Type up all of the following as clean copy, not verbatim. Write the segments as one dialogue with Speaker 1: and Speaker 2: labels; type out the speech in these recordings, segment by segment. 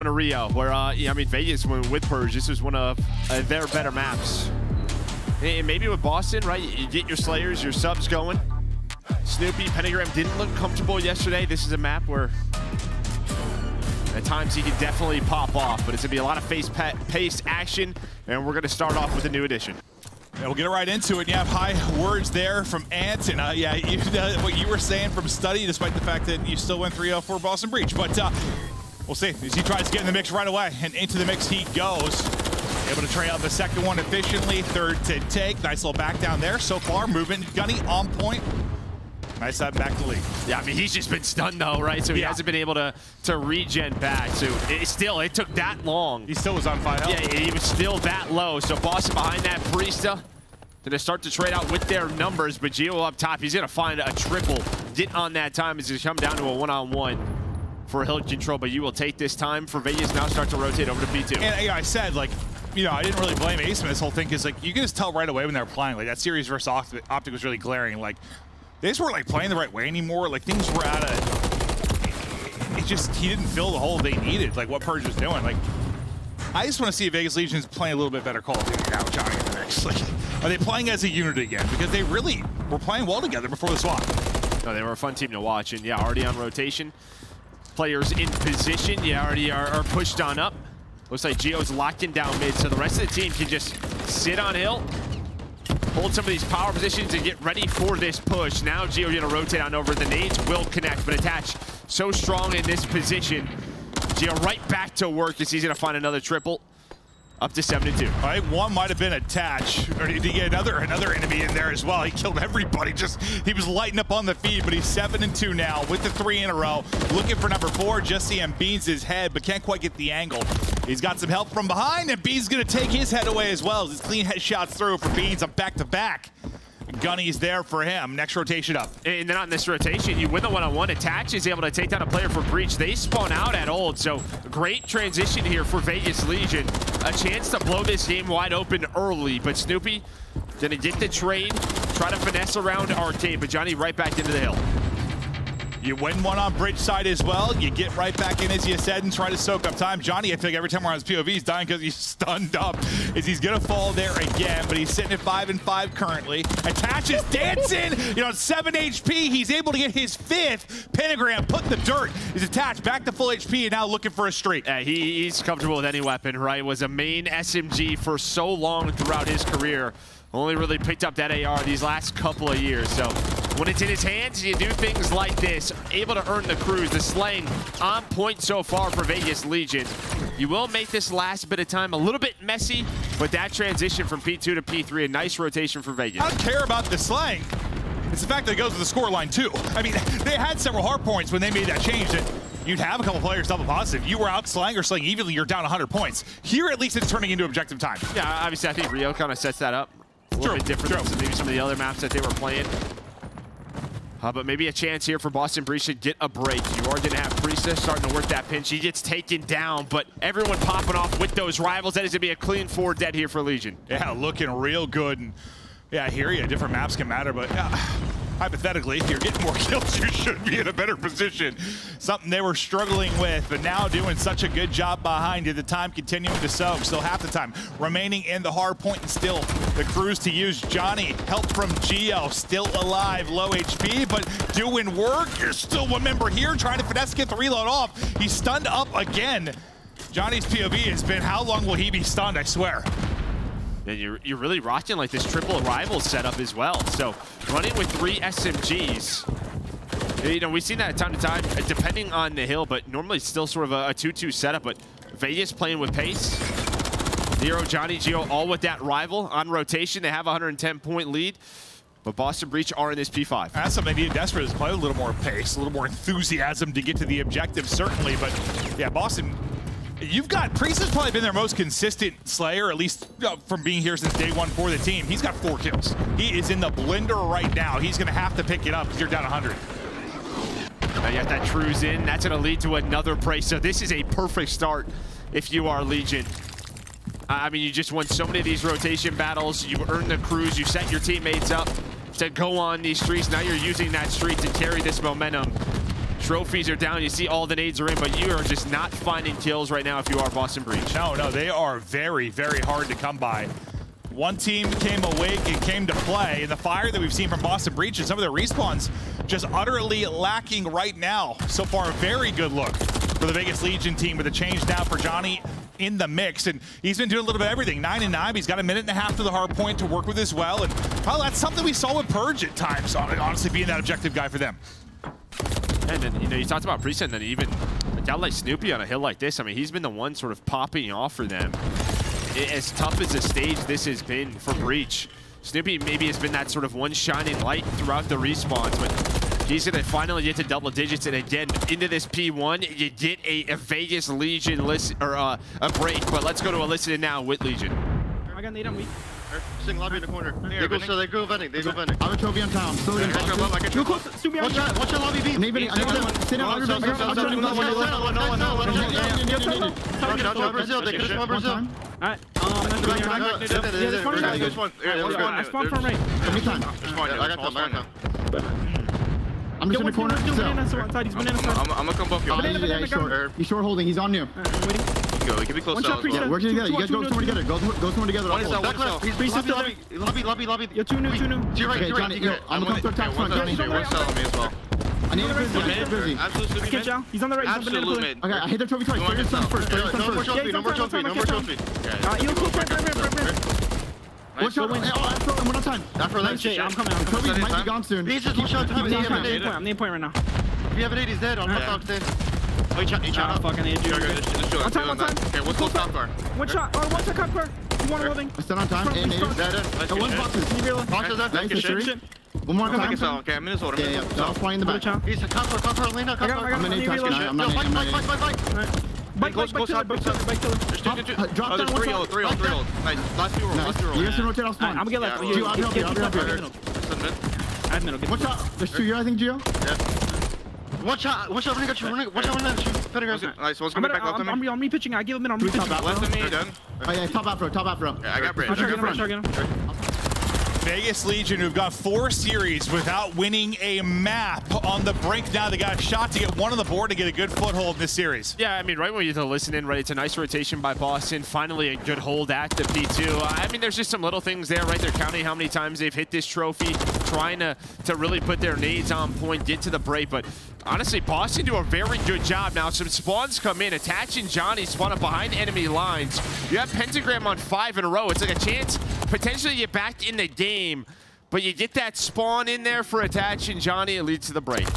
Speaker 1: to Rio, where I mean Vegas went with Purge. This was one of their better maps. And maybe with Boston, right? You get your Slayers, your subs going. Snoopy, Pentagram didn't look comfortable yesterday. This is a map where at times he can definitely pop off, but it's gonna be a lot of fast-paced action, and we're gonna start off with a new addition.
Speaker 2: Yeah, we'll get right into it. You have high words there from Ant, and what you were saying from Study, despite the fact that you still went 3-0 for Boston Breach. But we'll see as he tries to get in the mix right away, and into the mix he goes. Able to trade out the second one efficiently, third to take. Nice little back down there so far. Movement, Gunny on point. Nice side back to lead.
Speaker 1: Yeah, I mean, he's just been stunned though, right? So he hasn't been able to regen back. So it took that long.
Speaker 2: He still was on 5 health.
Speaker 1: Yeah, he was still that low. So Boston behind that Priesta. Gonna start to trade out with their numbers, but Gio up top, he's gonna find a triple. Get on that time as he's come down to a one-on-one for hill control, but you will take this time for Vegas now start to rotate over to P2.
Speaker 2: And I said, like, you know, I didn't really blame Ace in this whole thing because, like, you can just tell right away when they were playing. Like, that series versus Optic was really glaring. Like, they just weren't, like, playing the right way anymore. Like, things were at a... he didn't fill the hole they needed, like, what Purge was doing. Like, I just want to see if Vegas Legion's playing a little bit better Call of Duty now with Johnny in the mix. Like, are they playing as a unit again? Because they really were playing well together before the swap.
Speaker 1: No, they were a fun team to watch, and yeah, already on rotation. Players in position, yeah, already are pushed on up. Looks like Gio's locking down mid, so the rest of the team can just sit on hill, hold some of these power positions, and get ready for this push. Now Gio gonna rotate on over. The nades will connect, but Attach so strong in this position. Gio right back to work as he's gonna find another triple. Up to 7-2.
Speaker 2: All right, one might have been Attach, or did he get another enemy in there as well? He killed everybody. He was lighting up on the feed, but he's 7-2 now with the 3 in a row. Looking for number 4, just seeing Beans his head, but can't quite get the angle. He's got some help from behind, and Beans gonna take his head away as well. His clean headshots through for Beans on back-to-back. Gunny's there for him. Next rotation up.
Speaker 1: And then on this rotation, you win the one-on-one. Attach is able to take down a player for Breach. They spawn out at ult, so great transition here for Vegas Legion. A chance to blow this game wide open early, but Snoopy gonna get the trade, try to finesse around Arcade, but Johnny right back into the hill.
Speaker 2: You win one on bridge side as well. You get right back in, as you said, and try to soak up time. Johnny, I feel like every time we're on his POV, he's dying because he's stunned up. He's going to fall there again, but he's sitting at 5-5 currently. Attach is dancing, 7 HP. He's able to get his 5th. Pentagram put in the dirt. He's Attached back to full HP and now looking for a streak.
Speaker 1: He's comfortable with any weapon, right? Was a main SMG for so long throughout his career. Only really picked up that AR these last couple of years, so when it's in his hands, you do things like this. Able to earn the cruise. The slaying on point so far for Vegas Legion. You will make this last bit of time a little bit messy, but that transition from P2 to P3, a nice rotation for Vegas.
Speaker 2: I don't care about the slaying. It's the fact that it goes to the scoreline too. I mean, they had several hard points when they made that change that you'd have a couple players double positive. You were out slaying or slaying evenly, you're down 100 points. Here, at least it's turning into objective time.
Speaker 1: Yeah, obviously I think Rio kind of sets that up. A little bit different than maybe some of the other maps that they were playing. But maybe a chance here for Boston Breach to get a break. You are going to have Priesta starting to work that pinch. He gets taken down, but everyone popping off with those rivals. That is going to be a clean 4 dead here for Legion.
Speaker 2: Yeah, looking real good. And yeah, I hear you. Different maps can matter, but hypothetically, if you're getting more kills, you should be in a better position. Something they were struggling with, but now doing such a good job behind it. The time continuing to soak. Still half the time remaining in the hard point, and still the cruise to use. Johnny, help from Gio, still alive, low HP, but doing work. You're still one member here, trying to finesse, get the reload off. He's stunned up again. Johnny's POV has been, how long will he be stunned, I swear.
Speaker 1: And you're really rocking like this triple arrival setup as well. So running with 3 SMGs. We've seen that time to time, depending on the hill, but normally it's still sort of a 2-2 setup. But Vegas playing with pace. Nero, Johnny, Gio, all with that rival on rotation. They have a 110-point lead. But Boston Breach are in this P5.
Speaker 2: That's something they needed desperately, is play a little more pace, a little more enthusiasm to get to the objective, certainly. But yeah, Boston, you've got, Priest has probably been their most consistent slayer, at least from being here since day 1 for the team. He's got 4 kills. He is in the blender right now. He's gonna have to pick it up because you're down 100.
Speaker 1: Now you got that Trues in. That's gonna lead to another praise. So this is a perfect start if you are Legion. I mean, you just won so many of these rotation battles. You earned the cruise. You set your teammates up to go on these streaks. Now you're using that streak to carry this momentum trophies are down. You see all the nades are in, but you are just not finding kills right now if you are Boston Breach.
Speaker 2: No, they are very, very hard to come by. One team came awake and came to play. The fire that we've seen from Boston Breach and some of their respawns just utterly lacking right now. So far, a very good look for the Vegas Legion team with a change now for Johnny in the mix. And he's been doing a little bit of everything. 9 and 9, he's got a minute and a half to the hard point to work with as well. And well, that's something we saw with Purge at times, honestly being that objective guy for them.
Speaker 1: And then, you know, you talked about Priest, and then even a guy like Snoopy on a hill like this, I mean, he's been the one sort of popping off for them. As tough as a stage this has been for Breach, Snoopy maybe has been that sort of one shining light throughout the respawns, but he's gonna finally get to double digits, and again, into this P1, you get a Vegas Legion list, or a break, but let's go to a listen now with Legion.
Speaker 3: I got nade on me.
Speaker 4: Sing lobby in the corner. They go vending. They go vending.
Speaker 5: I have a trophy on town. Still in
Speaker 4: Watch out, lobby B.
Speaker 5: Maybe I got sit down.
Speaker 4: Watch Brazil. They could have Brazil.
Speaker 3: Alright.
Speaker 4: I
Speaker 3: spawned from right.
Speaker 5: Every time.
Speaker 4: I got time.
Speaker 5: I'm just in the corner.
Speaker 4: I'm gonna come buff you.
Speaker 5: He's short holding. He's on you.
Speaker 4: He can be close to us.
Speaker 5: Yeah, work together. You guys go somewhere together. Go somewhere together.
Speaker 4: He's lobby.
Speaker 3: You're two new.
Speaker 4: To your right,
Speaker 5: Johnny, I'm gonna come top front.
Speaker 4: One cell on me as well.
Speaker 5: I need a busy.
Speaker 4: Absolutely
Speaker 3: Catch out. He's on the right.
Speaker 4: Absolute mid.
Speaker 5: Okay, I hit the trophy twice. First time first.
Speaker 4: No more trophy.
Speaker 3: You'll go
Speaker 5: One shot. One more time.
Speaker 4: After that,
Speaker 3: I'm coming.
Speaker 5: Trophy might be gone soon.
Speaker 4: He's just one shot time.
Speaker 3: I'm nade point right now.
Speaker 4: If you have an 8, he's dead. On top stand. Oh, he shot up.
Speaker 3: Fucking nade you.
Speaker 4: One
Speaker 3: time.
Speaker 4: Okay, what's close top car?
Speaker 3: One shot cop car. You want a loading?
Speaker 5: I stand on time. And one boxes.
Speaker 4: Boxes up.
Speaker 5: Nice. One more time.
Speaker 4: Okay, I'm in his order.
Speaker 5: Yeah. I was flying in the back.
Speaker 4: He's a copper, Lena, copper.
Speaker 5: I'm in a touch. I'm not
Speaker 3: Bike killer.
Speaker 5: Drop down.
Speaker 4: 3 ult. Nice. Last 2 rolls.
Speaker 5: You guys can rotate off spawn.
Speaker 3: I'm gonna get left.
Speaker 5: I'll be up here.
Speaker 3: I have middle.
Speaker 5: Watch out. There's 2 here, I think, Gio.
Speaker 4: Watch out, watch out, watch out, shoot. Nice, one's coming back up to me.
Speaker 3: I'm me-pitching, I give him in on me-pitching.
Speaker 4: Left of me, done.
Speaker 5: Oh yeah, top afro.
Speaker 4: Yeah, I got bridge.
Speaker 2: Vegas Legion, who've got 4 series without winning a map, on the brink now. They got a shot to get one on the board to get a good foothold in this series.
Speaker 1: Yeah, I mean, right when you get to listen in, right, it's a nice rotation by Boston. Finally, a good hold at the P2. I mean, there's just some little things there, right? They're counting how many times they've hit this trophy, trying to really put their nades on point, get to the break. But honestly, Boston do a very good job now. Some spawns come in. Attach and Johnny spawn up behind enemy lines. You have Pentagram on 5 in a row. It's like a chance potentially to get back in the game, but you get that spawn in there for Attach and Johnny, it leads to the break.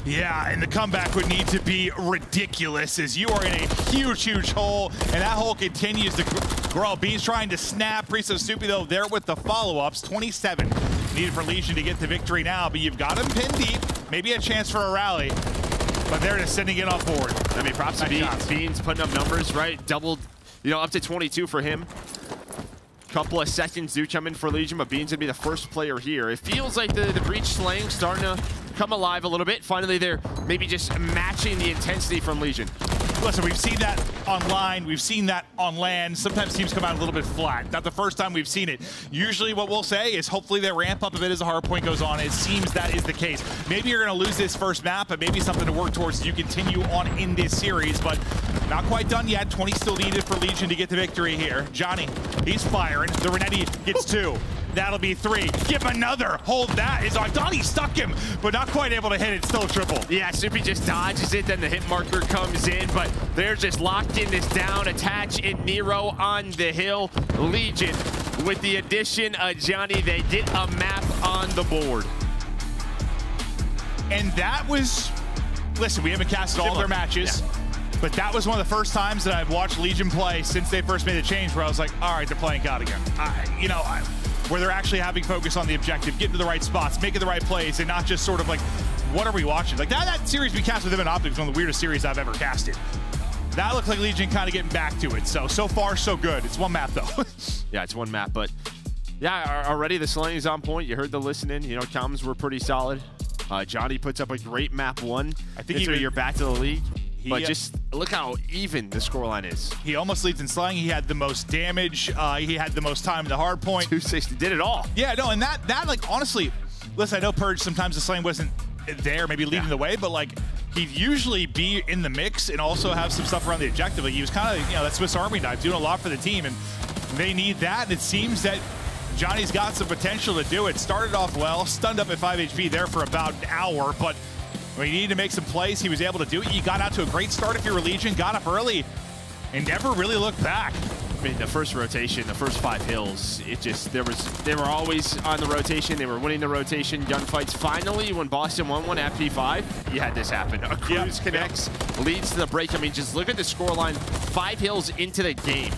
Speaker 2: Yeah, and the comeback would need to be ridiculous as you are in a huge hole, and that hole continues to grow. Beans trying to snap. Priest of Snoopy, though, there with the follow-ups. 27 needed for Legion to get the victory now, but you've got him pinned deep. Maybe a chance for a rally, but they're just sending it off board.
Speaker 1: I mean, props to Beans putting up numbers, right? Doubled, you know, up to 22 for him. Couple of seconds do come in for Legion, but Beans would be the first player here. It feels like the Breach slaying starting to come alive a little bit. Finally, they're maybe just matching the intensity from Legion.
Speaker 2: Listen, we've seen that online, we've seen that on land. Sometimes teams come out a little bit flat. Not the first time we've seen it. Usually what we'll say is hopefully they ramp up a bit as the hard point goes on. It seems that is the case. Maybe you're gonna lose this first map, but maybe something to work towards as you continue on in this series, but not quite done yet. 20 still needed for Legion to get the victory here. Johnny, he's firing. The Renetti gets 2. That'll be 3. Give another. Hold that. Is on. Donnie stuck him, but not quite able to hit it. Still a triple.
Speaker 1: Yeah, Snoopy just dodges it. Then the hit marker comes in, but they're just locked in this down. Attach and Nero on the hill. Legion, with the addition of Johnny, they get a map on the board.
Speaker 2: And that was, listen, we haven't casted all their matches. Yeah. But that was one of the first times that I've watched Legion play since they first made the change where I was like, all right, they're playing God again. Where they're actually having focus on the objective, getting to the right spots, making the right plays, and not just sort of like, what are we watching? Like that series we cast with them in Optic was one of the weirdest series I've ever casted. That looks like Legion kind of getting back to it. So far, so good. It's one map, though.
Speaker 1: Yeah, it's one map, but yeah, already the slaying is on point. You heard the listening. You know, comms were pretty solid. Johnny puts up a great map 1. I think you're back to the league. But just look how even the scoreline is.
Speaker 2: He almost leads in slaying. He had the most damage. He had the most time in the hard point.
Speaker 1: 260, did it all.
Speaker 2: Yeah, no, and that like, honestly, listen, I know Purge, sometimes the slaying wasn't there, maybe leading the way, but like, he'd usually be in the mix and also have some stuff around the objective. Like he was kind of, that Swiss Army knife, doing a lot for the team, and they need that. And it seems that Johnny's got some potential to do it. Started off well, stunned up at 5 HP there for about an hour, but when he needed to make some plays, he was able to do it. He got out to a great start if you're Legion, got up early, and never really looked back.
Speaker 1: I mean, the first rotation, the first 5 hills, they were always on the rotation. They were winning the rotation, gunfights. Finally, when Boston won one at P5, you had this happen. A cruise connects, leads to the break. I mean, just look at the scoreline. 5 hills into the game.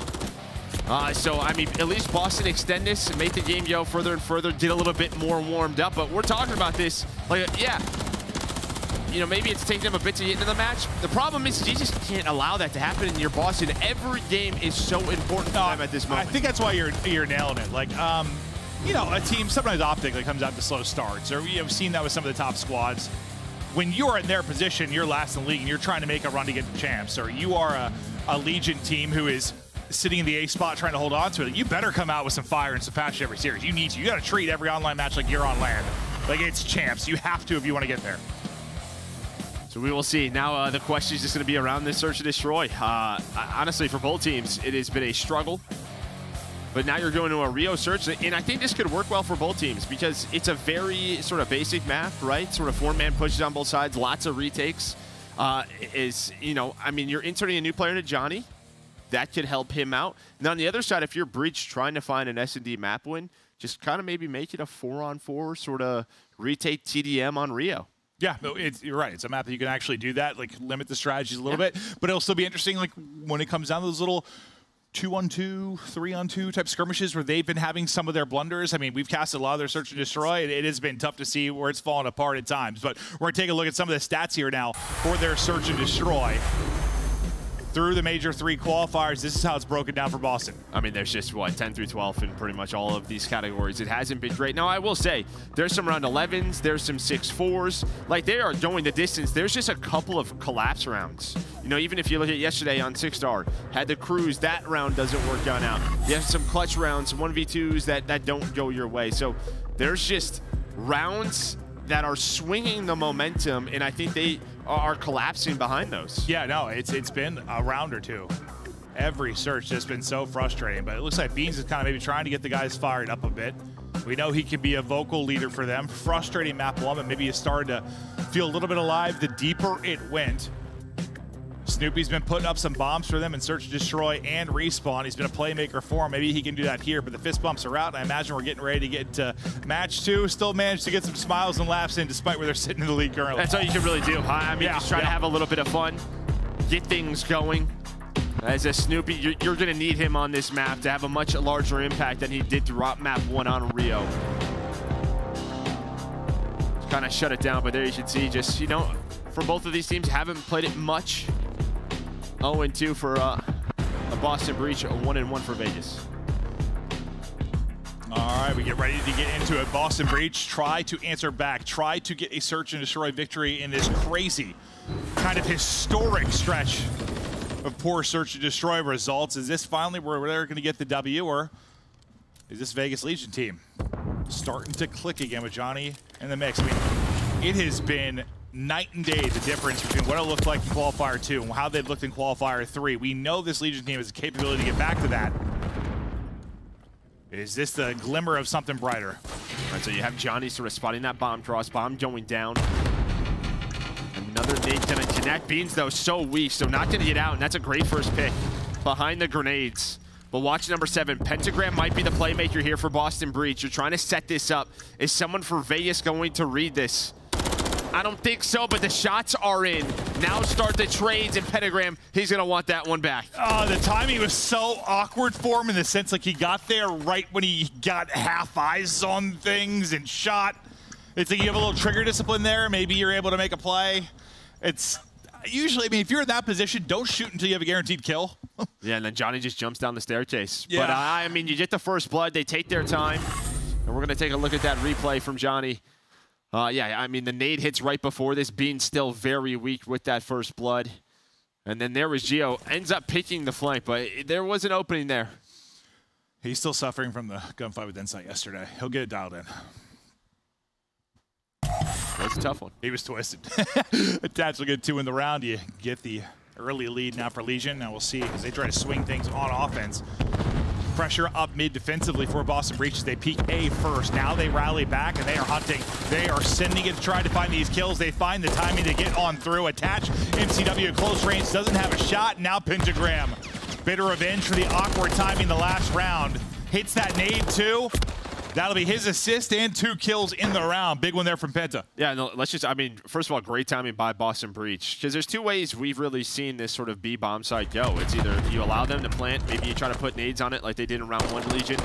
Speaker 1: So, I mean, at least Boston extend this and make the game go further and further, get a little bit more warmed up. But we're talking about this, like, yeah, maybe it's taking them a bit to get into the match. The problem is you just can't allow that to happen in your Boston. Every game is so important to them at this moment.
Speaker 2: I think that's why you're nailing it. Like, a team, sometimes Optic comes out to slow starts, or we've seen that with some of the top squads. When you're in their position, you're last in the league, and you're trying to make a run to get the champs, or you are a Legion team who is sitting in the A spot trying to hold on to it, you better come out with some fire and some passion every series. You need to. You got to treat every online match like you're on land. Like it's champs. You have to if you want to get there.
Speaker 1: So we will see. Now the question is just going to be around this search and destroy. Honestly, for both teams, it has been a struggle. But now you're going to a Rio search, and I think this could work well for both teams because it's a very sort of basic map, right? Sort of 4-man pushes on both sides, lots of retakes. I mean, you're inserting a new player into Johnny. That could help him out. Now on the other side, if you're Breach trying to find an S&D map win, just kind of maybe make it a 4-on-4 sort of retake TDM on Rio.
Speaker 2: Yeah, you're right. It's a map that you can actually do that, like limit the strategies a little bit, but it'll still be interesting, like when it comes down to those little 2-on-2, 3-on-2 type skirmishes where they've been having some of their blunders. I mean, we've casted a lot of their search and destroy. It has been tough to see where it's fallen apart at times, but we're going to take a look at some of the stats here now for their search and destroy. Through the major 3 qualifiers, this is how it's broken down for Boston.
Speaker 1: I mean, there's just, 10 through 12 in pretty much all of these categories. It hasn't been great. Now, I will say, there's some round 11s, there's some 6-4s. Like, they are going the distance. There's just a couple of collapse rounds. Even if you look at yesterday on 6-star, had the cruise, that round doesn't work out. You have some clutch rounds, 1v2s that don't go your way. So there's just rounds that are swinging the momentum, and I think they are collapsing behind those.
Speaker 2: Yeah, no, it's been a round or two. Every search has been so frustrating, but it looks like Beans is kind of maybe trying to get the guys fired up a bit. We know he can be a vocal leader for them. Frustrating map 1, but maybe he started to feel a little bit alive the deeper it went. Snoopy's been putting up some bombs for them in search, destroy, and respawn. He's been a playmaker for him. Maybe he can do that here, but the fist bumps are out, and I imagine we're getting ready to get to match 2. Still managed to get some smiles and laughs in despite where they're sitting in the league currently.
Speaker 1: That's all you can really do. I mean, just try to have a little bit of fun, get things going. As a Snoopy, you're going to need him on this map to have a much larger impact than he did throughout map 1 on Rio. Kind of shut it down, but there you can see just, for both of these teams, haven't played it much. 0-2 for a Boston Breach, a 1-1 for Vegas.
Speaker 2: All right, we get ready to get into it. Boston Breach try to answer back, try to get a search and destroy victory in this crazy, kind of historic stretch of poor search and destroy results. Is this finally where they're going to get the W, or is this Vegas Legion team starting to click again with Johnny in the mix? I mean, it has been night and day, the difference between what it looked like in Qualifier 2 and how they've looked in Qualifier 3. We know this Legion team has the capability to get back to that. Is this the glimmer of something brighter?
Speaker 1: All right, so you have Johnny sort of spotting that bomb cross, bomb going down. Another nade gonna connect. Beans, though, so weak, so not gonna get out, and that's a great first pick behind the grenades. But watch number 7. Pentagram might be the playmaker here for Boston Breach. You're trying to set this up. Is someone for Vegas going to read this? I don't think so, but the shots are in. Now start the trades, and Pentagram, he's going to want that one back.
Speaker 2: The timing was so awkward for him in the sense like he got there right when he got half eyes on things and shot. It's like you have a little trigger discipline there. Maybe you're able to make a play. It's usually, I mean, if you're in that position, don't shoot until you have a guaranteed kill.
Speaker 1: Yeah, and then Johnny just jumps down the staircase.
Speaker 2: Yeah.
Speaker 1: But I mean, you get the first blood. They take their time. And we're going to take a look at that replay from Johnny. Yeah, I mean, the nade hits right before this, being still very weak with that first blood. And then there was Geo, ends up picking the flank, but there was an opening there.
Speaker 2: He's still suffering from the gunfight with Insight yesterday. He'll get it dialed in.
Speaker 1: That's a tough one.
Speaker 2: He was twisted. Attach will get 2 in the round. You get the early lead now for Legion. Now we'll see as they try to swing things on offense. Pressure up mid defensively for Boston Breach as they peek A first. Now they rally back and they are hunting. They are sending it to try to find these kills. They find the timing to get on through. Attach MCW at close range, doesn't have a shot. Now Pentagram. Bit of revenge for the awkward timing the last round. Hits that nade too. That'll be his assist and 2 kills in the round. Big one there from Penta.
Speaker 1: Yeah, no, let's just, I mean, first of all, great timing by Boston Breach. Because there's 2 ways we've really seen this sort of B bomb site go. It's either you allow them to plant, maybe you try to put nades on it like they did in round 1 Legion,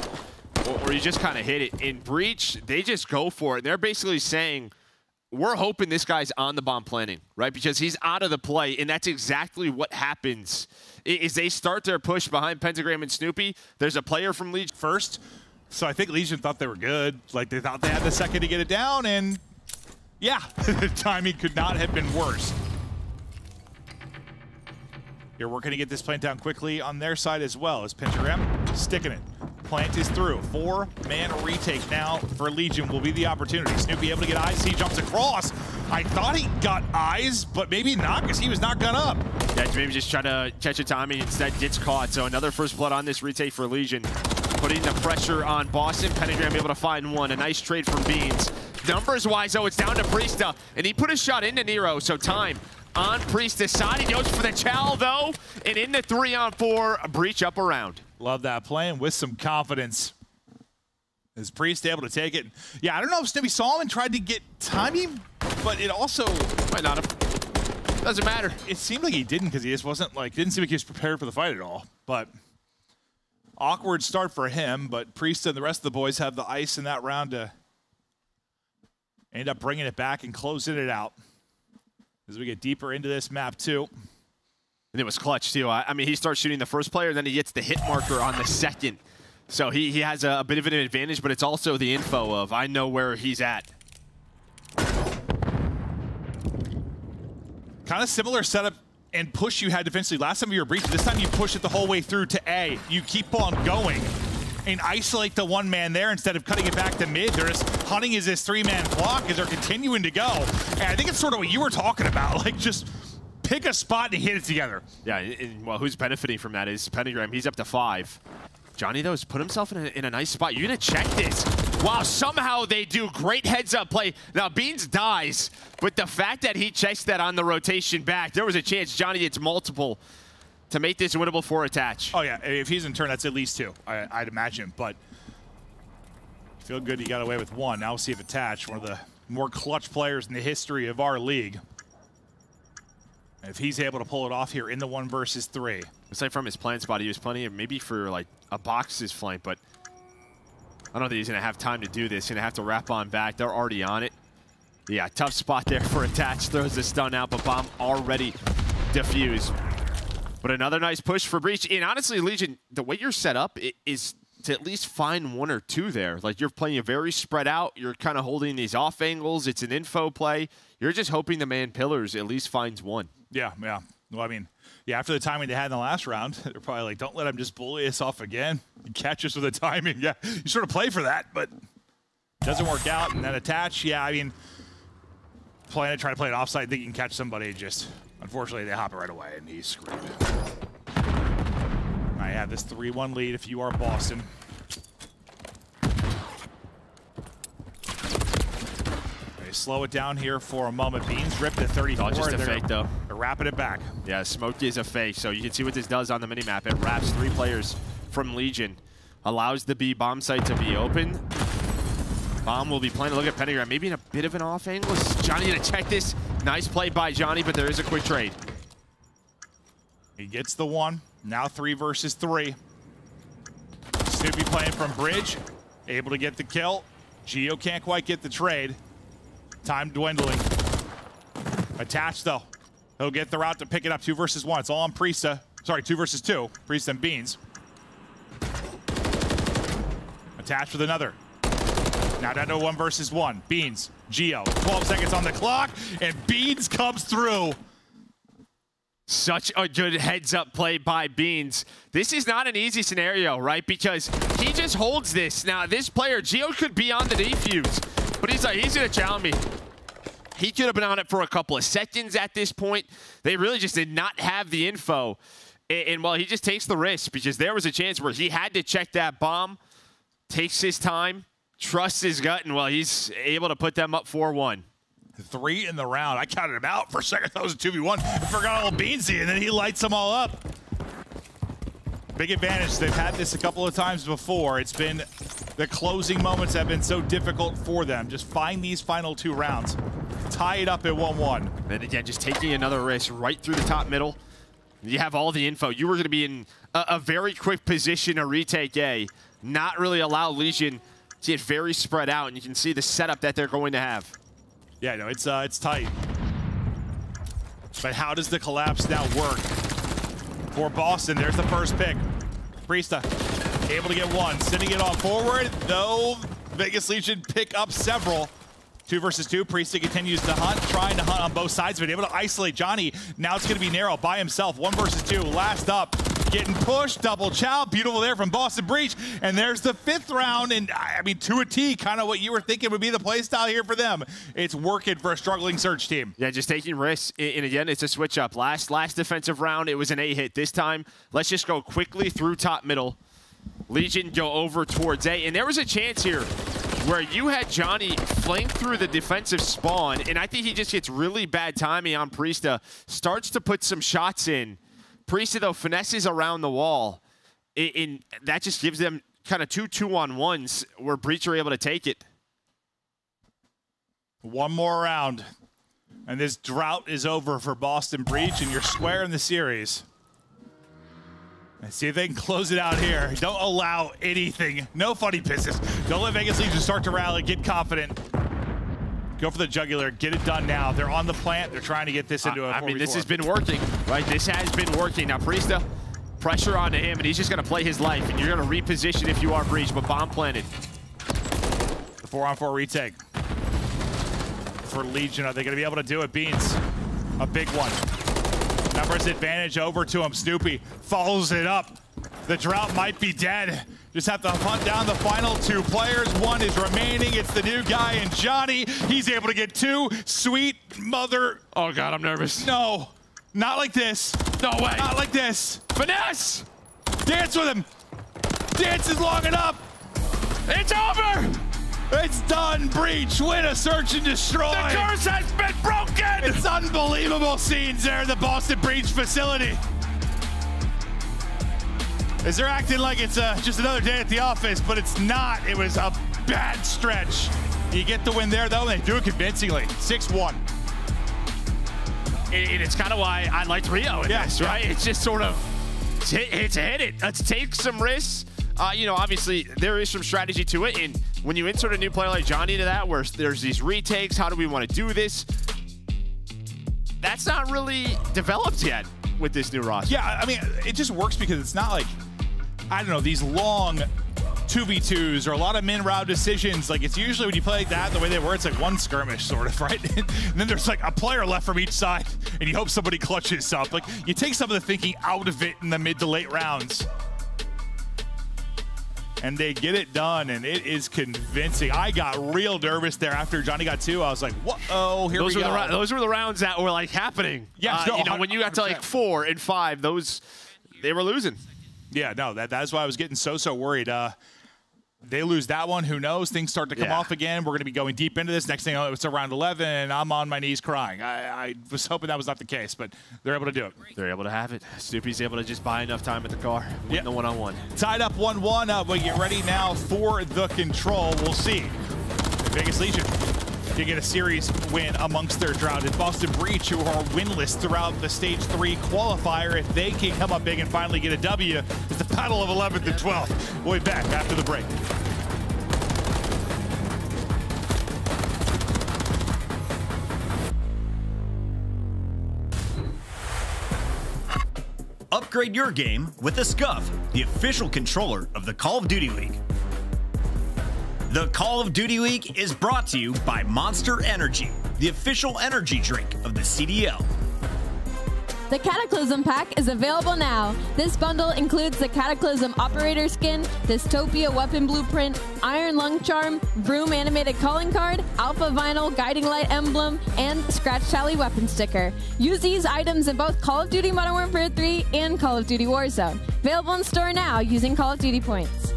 Speaker 1: or you just kind of hit it. In Breach, they just go for it. They're basically saying, we're hoping this guy's on the bomb planting, right? Because he's out of the play, and that's exactly what happens. Is they start their push behind Pentagram and Snoopy. There's a player from Legion
Speaker 2: First. So I think Legion thought they were good. Like, they thought they had the second to get it down, and yeah, the timing could not have been worse. You're working to get this plant down quickly on their side as well as Pentagram sticking it. Plant is through. 4-man retake now for Legion will be the opportunity. Snoopy able to get eyes. He jumps across. I thought he got eyes, but maybe not because he was not gun up.
Speaker 1: Yeah, maybe just try to catch a timing. Instead gets caught. So another first blood on this retake for Legion. Putting the pressure on Boston. Pentagram able to find one. A nice trade from Beans. Numbers-wise, though, it's down to Priesta. And he put a shot into Nero, so time on Priesta. Side he goes for the chow, though. And in the 3-on-4, a Breach up around.
Speaker 2: Love that, playing with some confidence. Is Priest able to take it? Yeah, I don't know if Snoopy saw him and tried to get timing, but it also
Speaker 1: might not have. Doesn't matter.
Speaker 2: It seemed like he didn't because he just wasn't like, didn't seem like he was prepared for the fight at all. But awkward start for him, but Priest and the rest of the boys have the ice in that round to end up bringing it back and closing it out as we get deeper into this map too.
Speaker 1: And it was clutch too. I mean, he starts shooting the first player, then he gets the hit marker on the second. So he has a bit of an advantage, but it's also the info of, I know where he's at.
Speaker 2: Kind of similar setup and push you had defensively. Last time you were breaching, this time you push it the whole way through to A. You keep on going and isolate the 1-man there instead of cutting it back to mid. They're just hunting as this 3-man block as they're continuing to go. And I think it's sort of what you were talking about, like just pick a spot and hit it together.
Speaker 1: Yeah, and well, who's benefiting from that is Pentagram. He's up to 5. Johnny, though, has put himself in a nice spot. You're going to check this. Wow, somehow they do great heads-up play. Now, Beans dies, but the fact that he checks that on the rotation back, there was a chance Johnny gets multiple to make this winnable for Attach.
Speaker 2: Oh, yeah. If he's in turn, that's at least 2, I'd imagine. But feel good he got away with 1. Now we'll see if Attach, one of the more clutch players in the history of our league, if he's able to pull it off here in the 1 versus 3.
Speaker 1: It's like from his plant spot, he was plenty, maybe for like a box's flank, but I don't think he's going to have time to do this. He's going to have to wrap on back. They're already on it. Yeah, tough spot there for Attach. Throws the stun out, but bomb already defused. But another nice push for Breach. And honestly, Legion, the way you're set up is to at least find 1 or 2 there. Like, you're playing very spread out. You're kind of holding these off angles. It's an info play. You're just hoping the man Pillars at least finds 1.
Speaker 2: Yeah, yeah. Well, I mean, yeah, after the timing they had in the last round, they're probably like, don't let him just bully us off again. Catch us with the timing. Yeah, you sort of play for that, but doesn't work out. And then Attach, yeah, I mean, trying to play it offside, think you can catch somebody, just unfortunately they hop it right away and he's screwed. I have this 3-1 lead if you are Boston. They slow it down here for a moment. Beans ripped at 34.
Speaker 1: It's all just a fake, though.
Speaker 2: They're wrapping it back.
Speaker 1: Yeah, Smoke is a fake, so you can see what this does on the minimap. It wraps 3 players from Legion, allows the B bomb site to be open. Bomb will be playing a look at Pentagram, maybe in a bit of an off angle. Johnny gonna check this. Nice play by Johnny, but there is a quick trade.
Speaker 2: He gets the 1. Now 3 versus 3. Snoopy playing from bridge, able to get the kill. Geo can't quite get the trade. Time dwindling. Attached though. He'll get the route to pick it up. 2 versus 1. It's all on Priesta. Sorry, 2 versus 2. Priesta and Beans. Attached with another. Now down to 1 versus 1. Beans, Geo. 12 seconds on the clock, and Beans comes through.
Speaker 1: Such a good heads-up play by Beans. This is not an easy scenario, right? Because he just holds this. Now, this player, Geo, could be on the defuse, but he's like, he's going to challenge me. He could have been on it for a couple of seconds at this point. They really just did not have the info. And well, he just takes the risk because there was a chance where he had to check that bomb, takes his time, trusts his gut, and well, he's able to put them up 4-1.
Speaker 2: 3 in the round. I counted him out for a second. That was a 2v1. I forgot all Beansy, and then he lights them all up. Big advantage. They've had this a couple of times before. It's been the closing moments have been so difficult for them. Just find these final 2 rounds. Tie it up at 1-1.
Speaker 1: And again, just taking another risk right through the top middle. You have all the info. You were going to be in a very quick position to retake A. Not really allow Legion to get very spread out, and you can see the setup that they're going to have.
Speaker 2: Yeah, no, it's tight. But how does the collapse now work? For Boston, there's the first pick. Priesta able to get 1, sending it on forward, though Vegas Legion pick up several. 2 versus 2. Priesta continues to hunt, trying to hunt on both sides, but able to isolate Johnny. Now it's going to be narrow by himself. 1 versus 2. Last up, getting pushed. Double chow. Beautiful there from Boston Breach. And there's the 5th round. And I mean, to a T, kind of what you were thinking would be the play style here for them. It's working for a struggling Surge team.
Speaker 1: Yeah, just taking risks. And again, it's a switch up. Last defensive round, it was an A hit. This time, let's just go quickly through top middle. Legion go over towards A. And there was a chance here where you had Johnny flank through the defensive spawn, and I think he just gets really bad timing on Priesta, starts to put some shots in. Priesta, though, finesses around the wall, and that just gives them kind of 2 2-on-1s where Breach are able to take it.
Speaker 2: 1 more round, and this drought is over for Boston Breach, and you're square in the series. Let's see if they can close it out here. Don't allow anything. No funny pisses. Don't let Vegas Legion start to rally. Get confident. Go for the jugular. Get it done now. They're on the plant. They're trying to get this into a 4v4.
Speaker 1: I mean, this has been working, right? This has been working. Now, Priesta, pressure onto him, and he's just going to play his life, and you're going to reposition if you are Breach, but bomb planted.
Speaker 2: The 4-on-4 retake. For Legion, are they going to be able to do it? Beans, a big one. Numbers advantage over to him. Snoopy follows it up. The drought might be dead. Just have to hunt down the final 2 players. 1 is remaining. It's the new guy and Johnny. He's able to get 2. Sweet mother.
Speaker 1: Oh, God, I'm nervous.
Speaker 2: No, not like this.
Speaker 1: No way.
Speaker 2: Not like this.
Speaker 1: Finesse.
Speaker 2: Dance with him. Dance is long enough.
Speaker 1: It's over.
Speaker 2: It's done. Breach, win a search and destroy.
Speaker 1: The curse has been broken.
Speaker 2: It's unbelievable scenes there in the Boston Breach facility. As they're acting like it's just another day at the office, but it's not. It was a bad stretch. You get the win there, though, and they do it convincingly. 6-1.
Speaker 1: And it's kind of why I liked Rio in this, right? It's just sort of, hit it. Let's take some risks. You know, obviously, there is some strategy to it, and when you insert a new player like Johnny into that, where there's these retakes, how do we want to do this? That's not really developed yet with this new roster.
Speaker 2: Yeah, I mean, it just works because it's not like, I don't know, these long 2v2s or a lot of min-round decisions. Like, it's usually when you play like that, the way they were, it's like one skirmish, sort of, right? And then there's like a player left from each side, and you hope somebody clutches up. Like, you take some of the thinking out of it in the mid to late rounds. And they get it done, and it is convincing. I got real nervous there after Johnny got 2. I was like, whoa, here we go.
Speaker 1: Those were the rounds that were, like, happening.
Speaker 2: Yeah,
Speaker 1: you know, when you got to, like, 4 and 5, they were losing.
Speaker 2: Yeah, no, that's why I was getting so worried. They lose that one, who knows? Things start to come off again. We're going to be going deep into this. Next thing, it's around 11, and I'm on my knees crying. I was hoping that was not the case, but they're able to do it.
Speaker 1: They're able to have it. Snoopy's able to just buy enough time at the car. Win the one-on-one.
Speaker 2: Tied up 1-1. We get ready now for the control. We'll see. Vegas Legion to get a series win amongst their drought. It's Boston Breach, who are winless throughout the Stage 3 qualifier. If they can come up big and finally get a W, it's the battle of 11th and 12th. We'll be back after the break.
Speaker 6: Upgrade your game with the SCUF, the official controller of the Call of Duty League. The Call of Duty League is brought to you by Monster Energy, the official energy drink of the CDL.
Speaker 7: The Cataclysm Pack is available now. This bundle includes the Cataclysm Operator Skin, Dystopia Weapon Blueprint, Iron Lung Charm, Vroom Animated Calling Card, Alpha Vinyl Guiding Light Emblem, and Scratch Tally Weapon Sticker. Use these items in both Call of Duty Modern Warfare 3 and Call of Duty Warzone. Available in store now using Call of Duty points.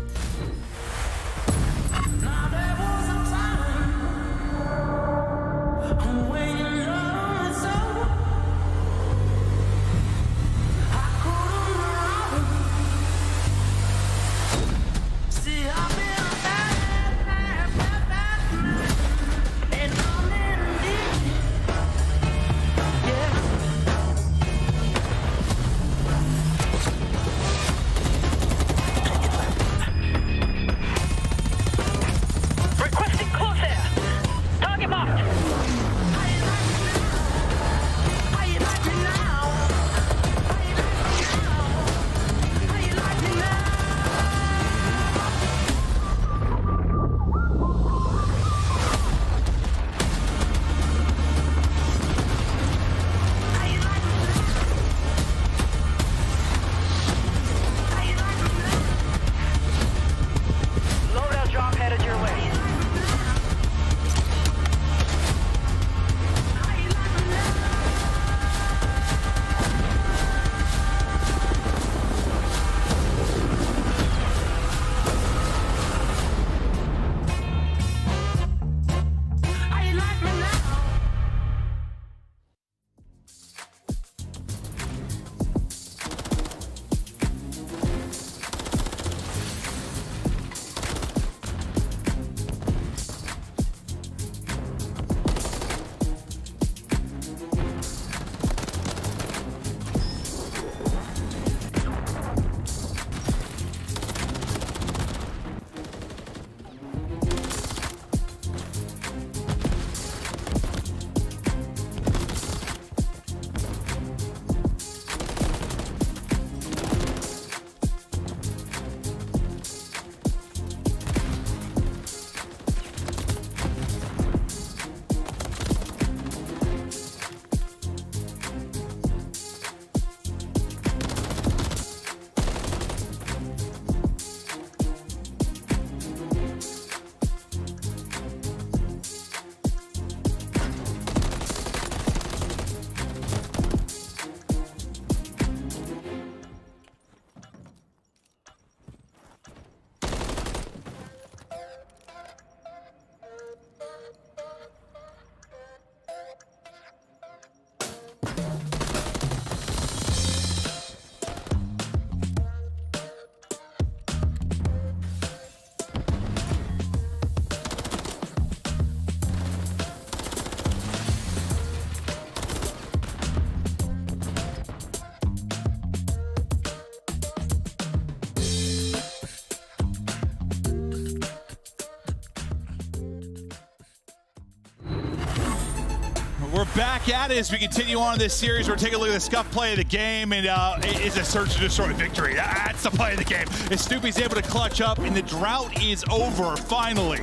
Speaker 2: We're back at it as we continue on in this series. We're taking a look at the Scuff play of the game, and it is a search and destroy victory. That's the play of the game. As Snoopy's able to clutch up, and the drought is over, finally.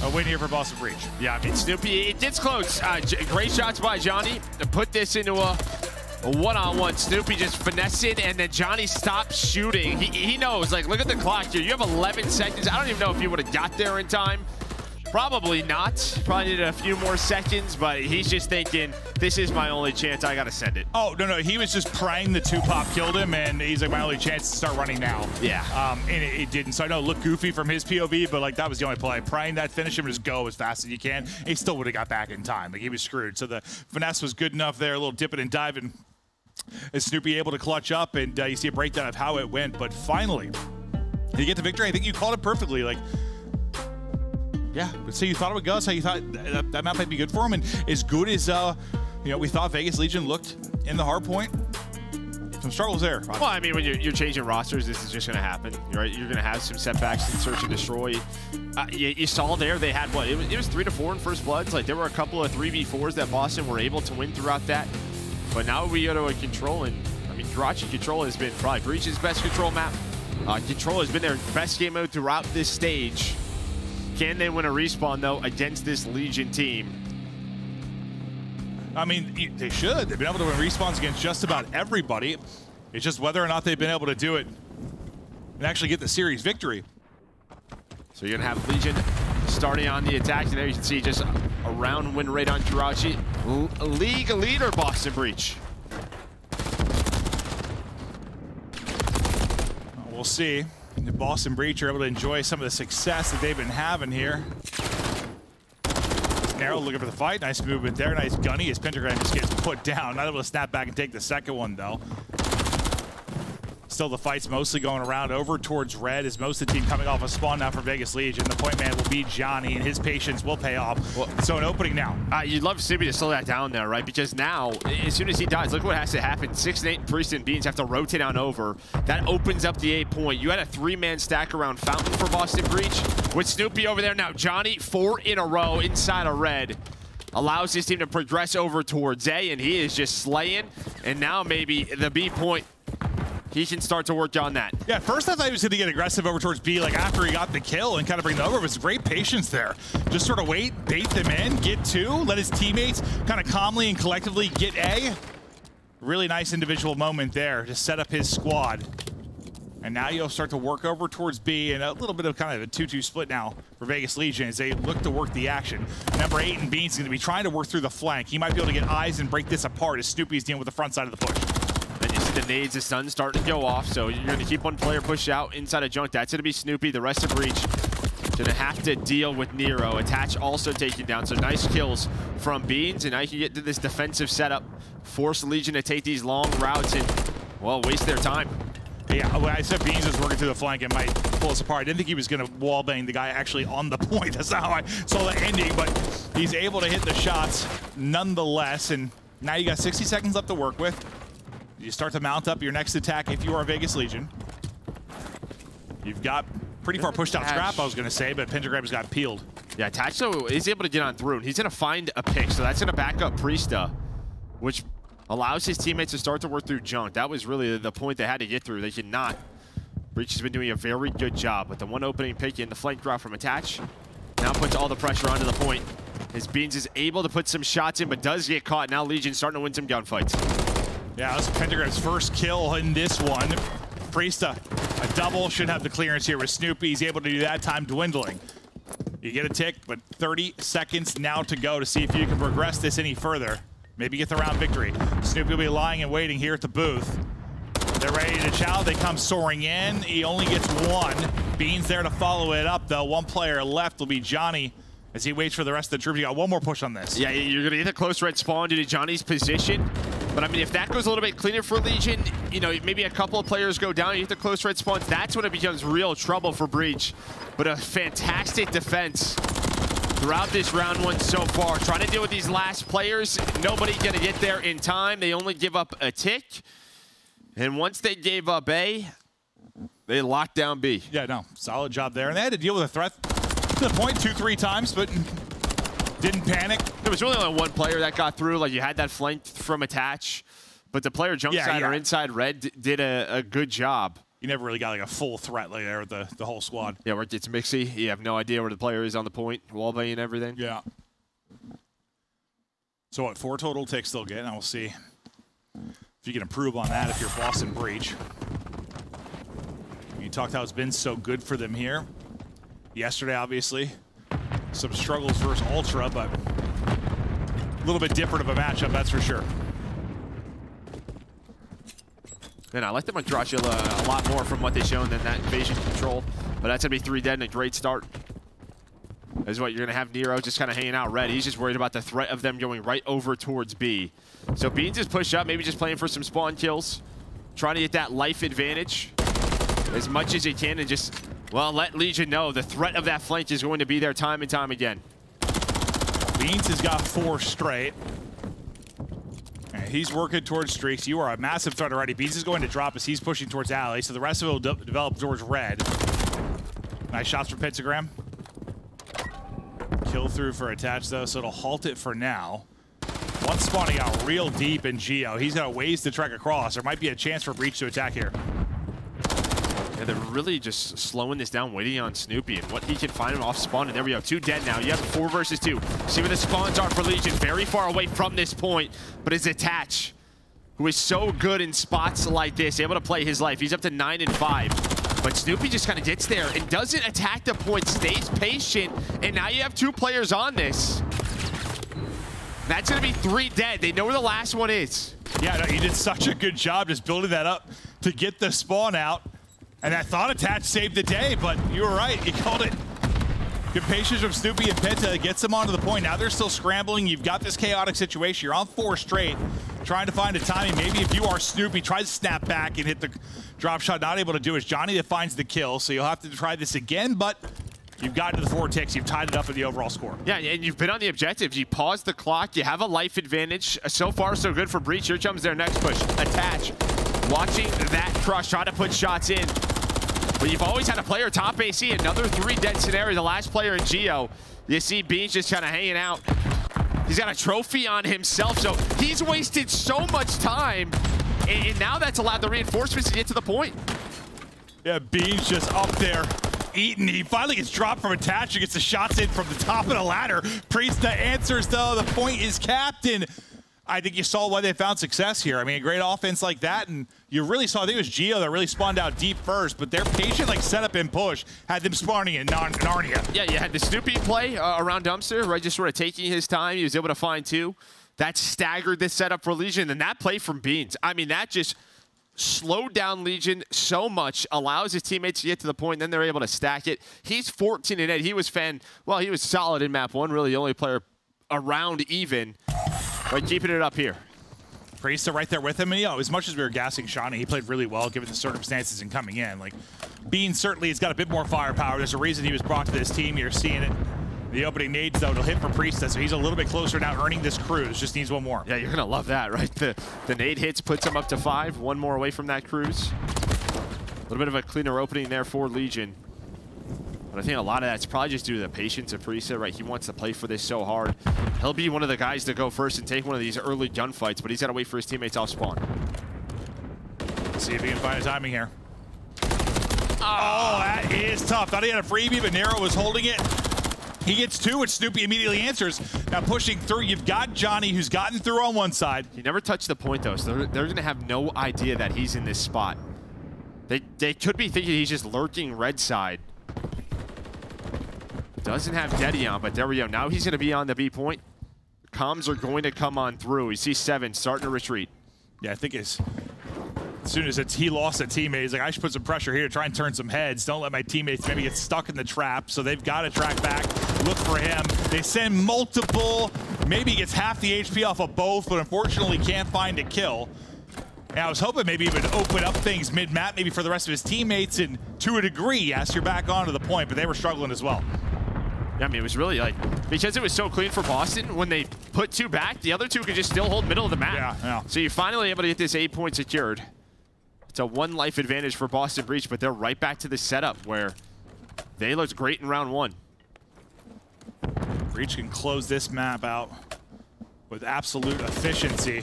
Speaker 2: A win here for Boston Breach.
Speaker 1: Yeah, I mean, Snoopy, it gets close. Great shots by Johnny to put this into a one-on-one. Snoopy just finessing, and then Johnny stops shooting. He knows, like, look at the clock here. You have 11 seconds. I don't even know if he would have got there in time. Probably not. Probably needed a few more seconds, but he's just thinking, this is my only chance. I got to send it.
Speaker 2: Oh, no. He was just praying the 2-pop killed him, and he's like, my only chance to start running now.
Speaker 1: Yeah.
Speaker 2: And it didn't. So I know it looked goofy from his POV, but, like, that was the only play. Praying that finish him, just go as fast as you can. He still would have got back in time. Like, he was screwed. So the finesse was good enough there, a little dipping and diving. Is Snoopy able to clutch up, and you see a breakdown of how it went. But finally, you get the victory. I think you called it perfectly. Like, yeah, so you thought it would go, so you thought that map might be good for him, and as good as we thought Vegas Legion looked in the hard point, some struggles there.
Speaker 1: Well, I mean, when you're changing rosters, this is just going to happen, right? You're going to have some setbacks in search and destroy. You saw there they had what? It was 3 to 4 in First Bloods. Like, there were a couple of 3v4s that Boston were able to win throughout that. But now we go to a control, and I mean, Jirachi Control has been probably Breach's best control map. Control has been their best game mode throughout this stage. Can they win a respawn, though, against this Legion team?
Speaker 2: I mean, they should. They've been able to win respawns against just about everybody. It's just whether or not they've been able to do it and actually get the series victory.
Speaker 1: So you're going to have Legion starting on the attack. And there you can see just a round win rate on Jirachi. League leader, Boston Breach.
Speaker 2: We'll see if Boston Breach are able to enjoy some of the success that they've been having here. Narrow looking for the fight. Nice movement there. Nice gunny as Pentagram just gets put down. Not able to snap back and take the second one, though. Still, the fight's mostly going around over towards red as most of the team coming off a spawn now for Vegas Legion. The point man will be Johnny, and his patience will pay off. Well, so an opening now.
Speaker 1: You'd love Sibby to slow that down there, right? Because now, as soon as he dies, look what has to happen. 6 and 8 Priest and Beans have to rotate on over. That opens up the 8 point. You had a 3-man stack around Fountain for Boston Breach with Snoopy over there. Now Johnny, 4 in a row inside of red. Allows his team to progress over towards A, and he is just slaying. And now maybe the B point, he can start to work on that.
Speaker 2: Yeah, first I thought he was going to get aggressive over towards B, like after he got the kill and kind of bring them over. It was great patience there. Just sort of wait, bait them in, get 2, let his teammates kind of calmly and collectively get A. Really nice individual moment there to set up his squad. And now you'll start to work over towards B, and a little bit of kind of a 2-2 split now for Vegas Legion as they look to work the action. Number 8 and Beans is going to be trying to work through the flank. He might be able to get eyes and break this apart as Snoopy's dealing with the front side of the push.
Speaker 1: And you see the nades, the sun starting to go off, so you're going to keep one player pushed out inside of Junk. That's going to be Snoopy. The rest of Breach going to have to deal with Nero. Attach also taken down, so nice kills from Beans, and now you can get to this defensive setup. Force Legion to take these long routes and, well, waste their time.
Speaker 2: Yeah, when I said Beans was working through the flank, it might pull us apart. I didn't think he was going to wallbang the guy actually on the point. That's not how I saw the ending, but he's able to hit the shots nonetheless, and now you got 60 seconds left to work with. You start to mount up your next attack if you are Vegas Legion. You've got pretty far pushed out Scrap, I was going to say, but Pentagram's got peeled.
Speaker 1: Yeah, Tacho is able to get on through, and he's going to find a pick, so that's going to back up Priesta, which allows his teammates to start to work through Junk. That was really the point they had to get through. They cannot. Breach has been doing a very good job with the one opening pick in the flank drop from Attach. Now puts all the pressure onto the point. His Beans is able to put some shots in, but does get caught. Now Legion starting to win some gunfights.
Speaker 2: Yeah, that's Pentagram's first kill in this one. Priesta, a double, should have the clearance here with Snoopy. He's able to do that, time dwindling. You get a tick, but 30 seconds now to go to see if you can progress this any further. Maybe get the round victory. Snoopy will be lying and waiting here at the booth. They're ready to chow. They come soaring in. He only gets 1. Beans there to follow it up, though. 1 player left will be Johnny as he waits for the rest of the troops. You got 1 more push on this.
Speaker 1: Yeah, you're going to get a close red spawn due to Johnny's position. But, I mean, if that goes a little bit cleaner for Legion, you know, maybe a couple of players go down, you hit the close red spawns, that's when it becomes real trouble for Breach. But a fantastic defense throughout this round 1 so far. Trying to deal with these last players. Nobody going to get there in time. They only give up a tick. And once they gave up A, they locked down B.
Speaker 2: Yeah, no, solid job there. And they had to deal with a threat to the point 2-3 times, but didn't panic.
Speaker 1: There was really only 1 player that got through. Like, you had that flank from Attach. But the player jump side or inside red did a good job.
Speaker 2: You never really got like a full threat like there with the whole squad.
Speaker 1: Yeah, where it's mixy. You have no idea where the player is on the point, wallbang and everything.
Speaker 2: Yeah. So what, 4 total ticks they'll get, and we'll see if you can improve on that if you're Boston Breach. You talked how it's been so good for them here. Yesterday, obviously, some struggles versus Ultra, but a little bit different of a matchup, that's for sure.
Speaker 1: And I like them on Dracula a lot more from what they've shown than that invasion control. But that's going to be 3 dead and a great start. Is what you're going to have Nero just kind of hanging out red. He's just worried about the threat of them going right over towards B. So Beans is pushed up, maybe just playing for some spawn kills. Trying to get that life advantage as much as he can and just, well, let Legion know the threat of that flank is going to be there time and time again.
Speaker 2: Beans has got 4 straight. And he's working towards streaks. You are a massive threat already. Beans is going to drop as he's pushing towards alley, so the rest of it will develop towards red. Nice shots from Pentagram. Kill through for Attach, though, so it'll halt it for now. One spawning out real deep in Geo. He's got ways to trek across. There might be a chance for Breach to attack here.
Speaker 1: And they're really just slowing this down, waiting on Snoopy and what he can find him off spawn. And there we go, 2 dead now. You have 4 versus 2. See where the spawns are for Legion. Very far away from this point, but it's Attach, who is so good in spots like this, able to play his life. He's up to 9 and 5. But Snoopy just kind of gets there and doesn't attack the point, stays patient, and now you have 2 players on this. That's going to be 3 dead. They know where the last one is.
Speaker 2: Yeah, no, he did such a good job just building that up to get the spawn out. And I thought Attach saved the day, but you were right. You called it. Good patience from Snoopy and Penta gets them onto the point. Now they're still scrambling. You've got this chaotic situation. You're on 4 straight, trying to find a timing. Maybe if you are Snoopy, try to snap back and hit the drop shot. Not able to do it. It's Johnny that finds the kill, so you'll have to try this again, but you've gotten to the 4 ticks. You've tied it up in the overall score. Yeah,
Speaker 1: and you've been on the objective. You paused the clock. You have a life advantage. So far, so good for Breach. Here comes their next push. Attach. Watching that crush, trying to put shots in. But you've always had a player top AC. Another 3 dead scenario. The last player in Geo. You see Beans just kind of hanging out. He's got a trophy on himself, so he's wasted so much time. And now that's allowed the reinforcements to get to the point.
Speaker 2: Yeah, Beans just up there eating. He finally gets dropped from Attach and gets the shots in from the top of the ladder. Priestahh answers, though. The point is captain. I think you saw why they found success here. I mean, a great offense like that, and you really saw, I think it was Geo that really spawned out deep first, but their patient like setup and push had them spawning in Narnia.
Speaker 1: Yeah, you had the Snoopy play around Dumpster, right? Just sort of taking his time. He was able to find 2. That staggered this setup for Legion, and that play from Beans. I mean, that just slowed down Legion so much, allows his teammates to get to the point, and then they're able to stack it. He's 14 and 8. He was he was solid in map 1, really the only player around even. But keeping it up here.
Speaker 2: Priestahh right there with him, and as much as we were gassing Shawnee, he played really well given the circumstances and coming in. Like, Beans certainly has got a bit more firepower. There's a reason he was brought to this team. You're seeing it. The opening nades, though, it'll hit for Priestahh, so he's a little bit closer now, earning this cruise. Just needs 1 more.
Speaker 1: Yeah, you're gonna love that, right? The nade hits, puts him up to 5. 1 more away from that cruise. A little bit of a cleaner opening there for Legion. But I think a lot of that's probably just due to the patience of Priestahh, right? He wants to play for this so hard. He'll be one of the guys to go first and take one of these early gunfights, but he's got to wait for his teammates off spawn.
Speaker 2: Let's see if he can find a timing here. Oh, that is tough. Thought he had a freebie, but Nero was holding it. He gets 2, and Snoopy immediately answers. Now pushing through, you've got Johnny, who's gotten through on one side.
Speaker 1: He never touched the point, though, so they're going to have no idea that he's in this spot. They could be thinking he's just lurking red side. Doesn't have Deddy on, but there we go. Now he's going to be on the B point. Comms are going to come on through. We see 7 starting to retreat.
Speaker 2: Yeah, I think as soon as he lost a teammate, he's like, I should put some pressure here to try and turn some heads. Don't let my teammates maybe get stuck in the trap. So they've got to track back, look for him. They send multiple. Maybe he gets half the HP off of both, but unfortunately can't find a kill. And I was hoping maybe he would open up things mid-map, maybe for the rest of his teammates, and to a degree, yes, you're back onto the point, but they were struggling as well.
Speaker 1: Yeah, I mean, it was really like, because it was so clean for Boston, when they put 2 back, the other 2 could just still hold middle of the map.
Speaker 2: Yeah.
Speaker 1: So you're finally able to get this 8 point secured. It's a 1 life advantage for Boston Breach, but they're right back to the setup where they looked great in round 1.
Speaker 2: Breach can close this map out with absolute efficiency.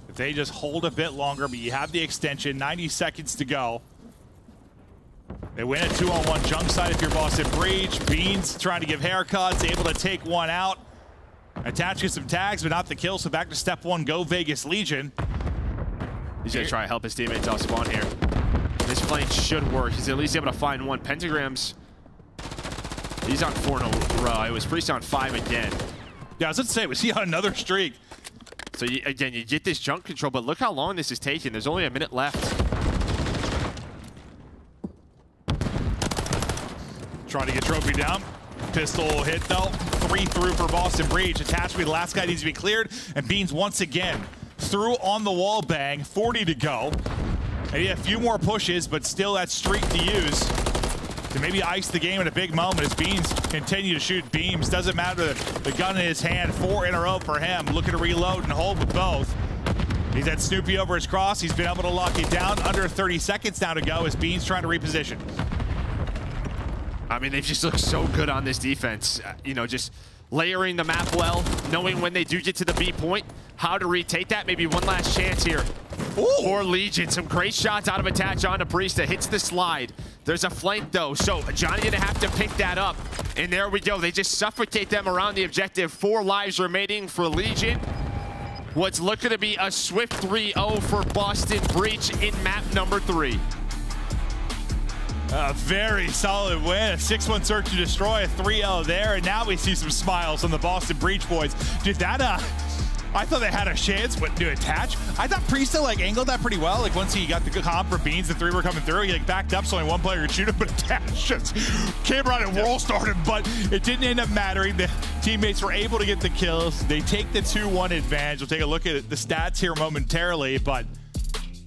Speaker 2: If they just hold a bit longer, but you have the extension, 90 seconds to go. They win a 2-on-1 junk side if you're Boston Breach. Beans trying to give haircuts, able to take 1 out. Attach gets some tags, but not the kill, so back to step 1, go Vegas Legion.
Speaker 1: He's gonna try to help his teammates off spawn here. This flank should work. He's at least able to find 1. Pentagrams, he's on 4 in a row. It was Priestahh on 5 again.
Speaker 2: Yeah, I was going to say, was he on another streak?
Speaker 1: So again, you get this junk control, but look how long this is taking. There's only a minute left.
Speaker 2: Trying to get Trophy down. Pistol hit though. 3 through for Boston Breach. Attached to be the last guy needs to be cleared. And Beans once again through on the wall bang. 40 to go. And yeah, a few more pushes, but still that streak to use to maybe ice the game in a big moment as Beans continue to shoot beams. Doesn't matter the gun in his hand. 4 in a row for him. Looking to reload and hold with both. He's had Snoopy over his cross. He's been able to lock it down. Under 30 seconds now to go as Beans trying to reposition.
Speaker 1: I mean, they've just looked so good on this defense. You know, just layering the map well, knowing when they do get to the B point, how to retake that. Maybe 1 last chance here. for Legion. Some great shots out of Attach onto Priest that hits the slide. There's a flank though, so Johnny gonna have to pick that up. And there we go. They just suffocate them around the objective. 4 lives remaining for Legion. What's looking to be a swift 3-0 for Boston Breach in map number 3.
Speaker 2: A very solid win. A 6-1 search to destroy, a 3-0 there, and now we see some smiles on the Boston Breach boys. Dude, that I thought they had a chance to attach. I thought Priesta like angled that pretty well. Like once he got the comp for Beans, the 3 were coming through. He like backed up, so only 1 player could shoot him, but Attach just came around and wall started. But it didn't end up mattering. The teammates were able to get the kills. They take the 2-1 advantage. We'll take a look at the stats here momentarily, but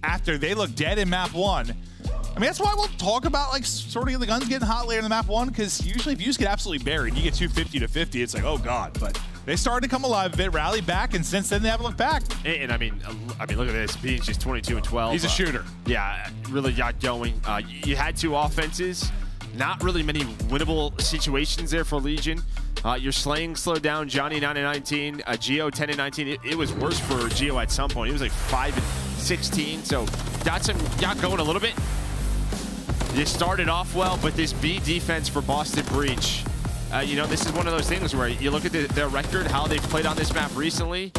Speaker 2: after they look dead in map 1. I mean, that's why we'll talk about like sort of the guns getting hot later in the map 1, because usually if you just get absolutely buried, you get 250 to 50, it's like, oh God. But they started to come alive a bit, rally back, and since then they haven't looked back.
Speaker 1: And I mean, look at this. Beans just 22 and 12.
Speaker 2: He's a shooter.
Speaker 1: Yeah, really got going. You had 2 offenses. Not really many winnable situations there for Legion. Your slaying slowed down. Johnny 9 and 19. Geo 10 and 19. It was worse for Geo at some point. He was like 5 and 16. So got going a little bit. You started off well, but this B defense for Boston Breach, you know, this is one of those things where you look at their record, how they've played on this map recently.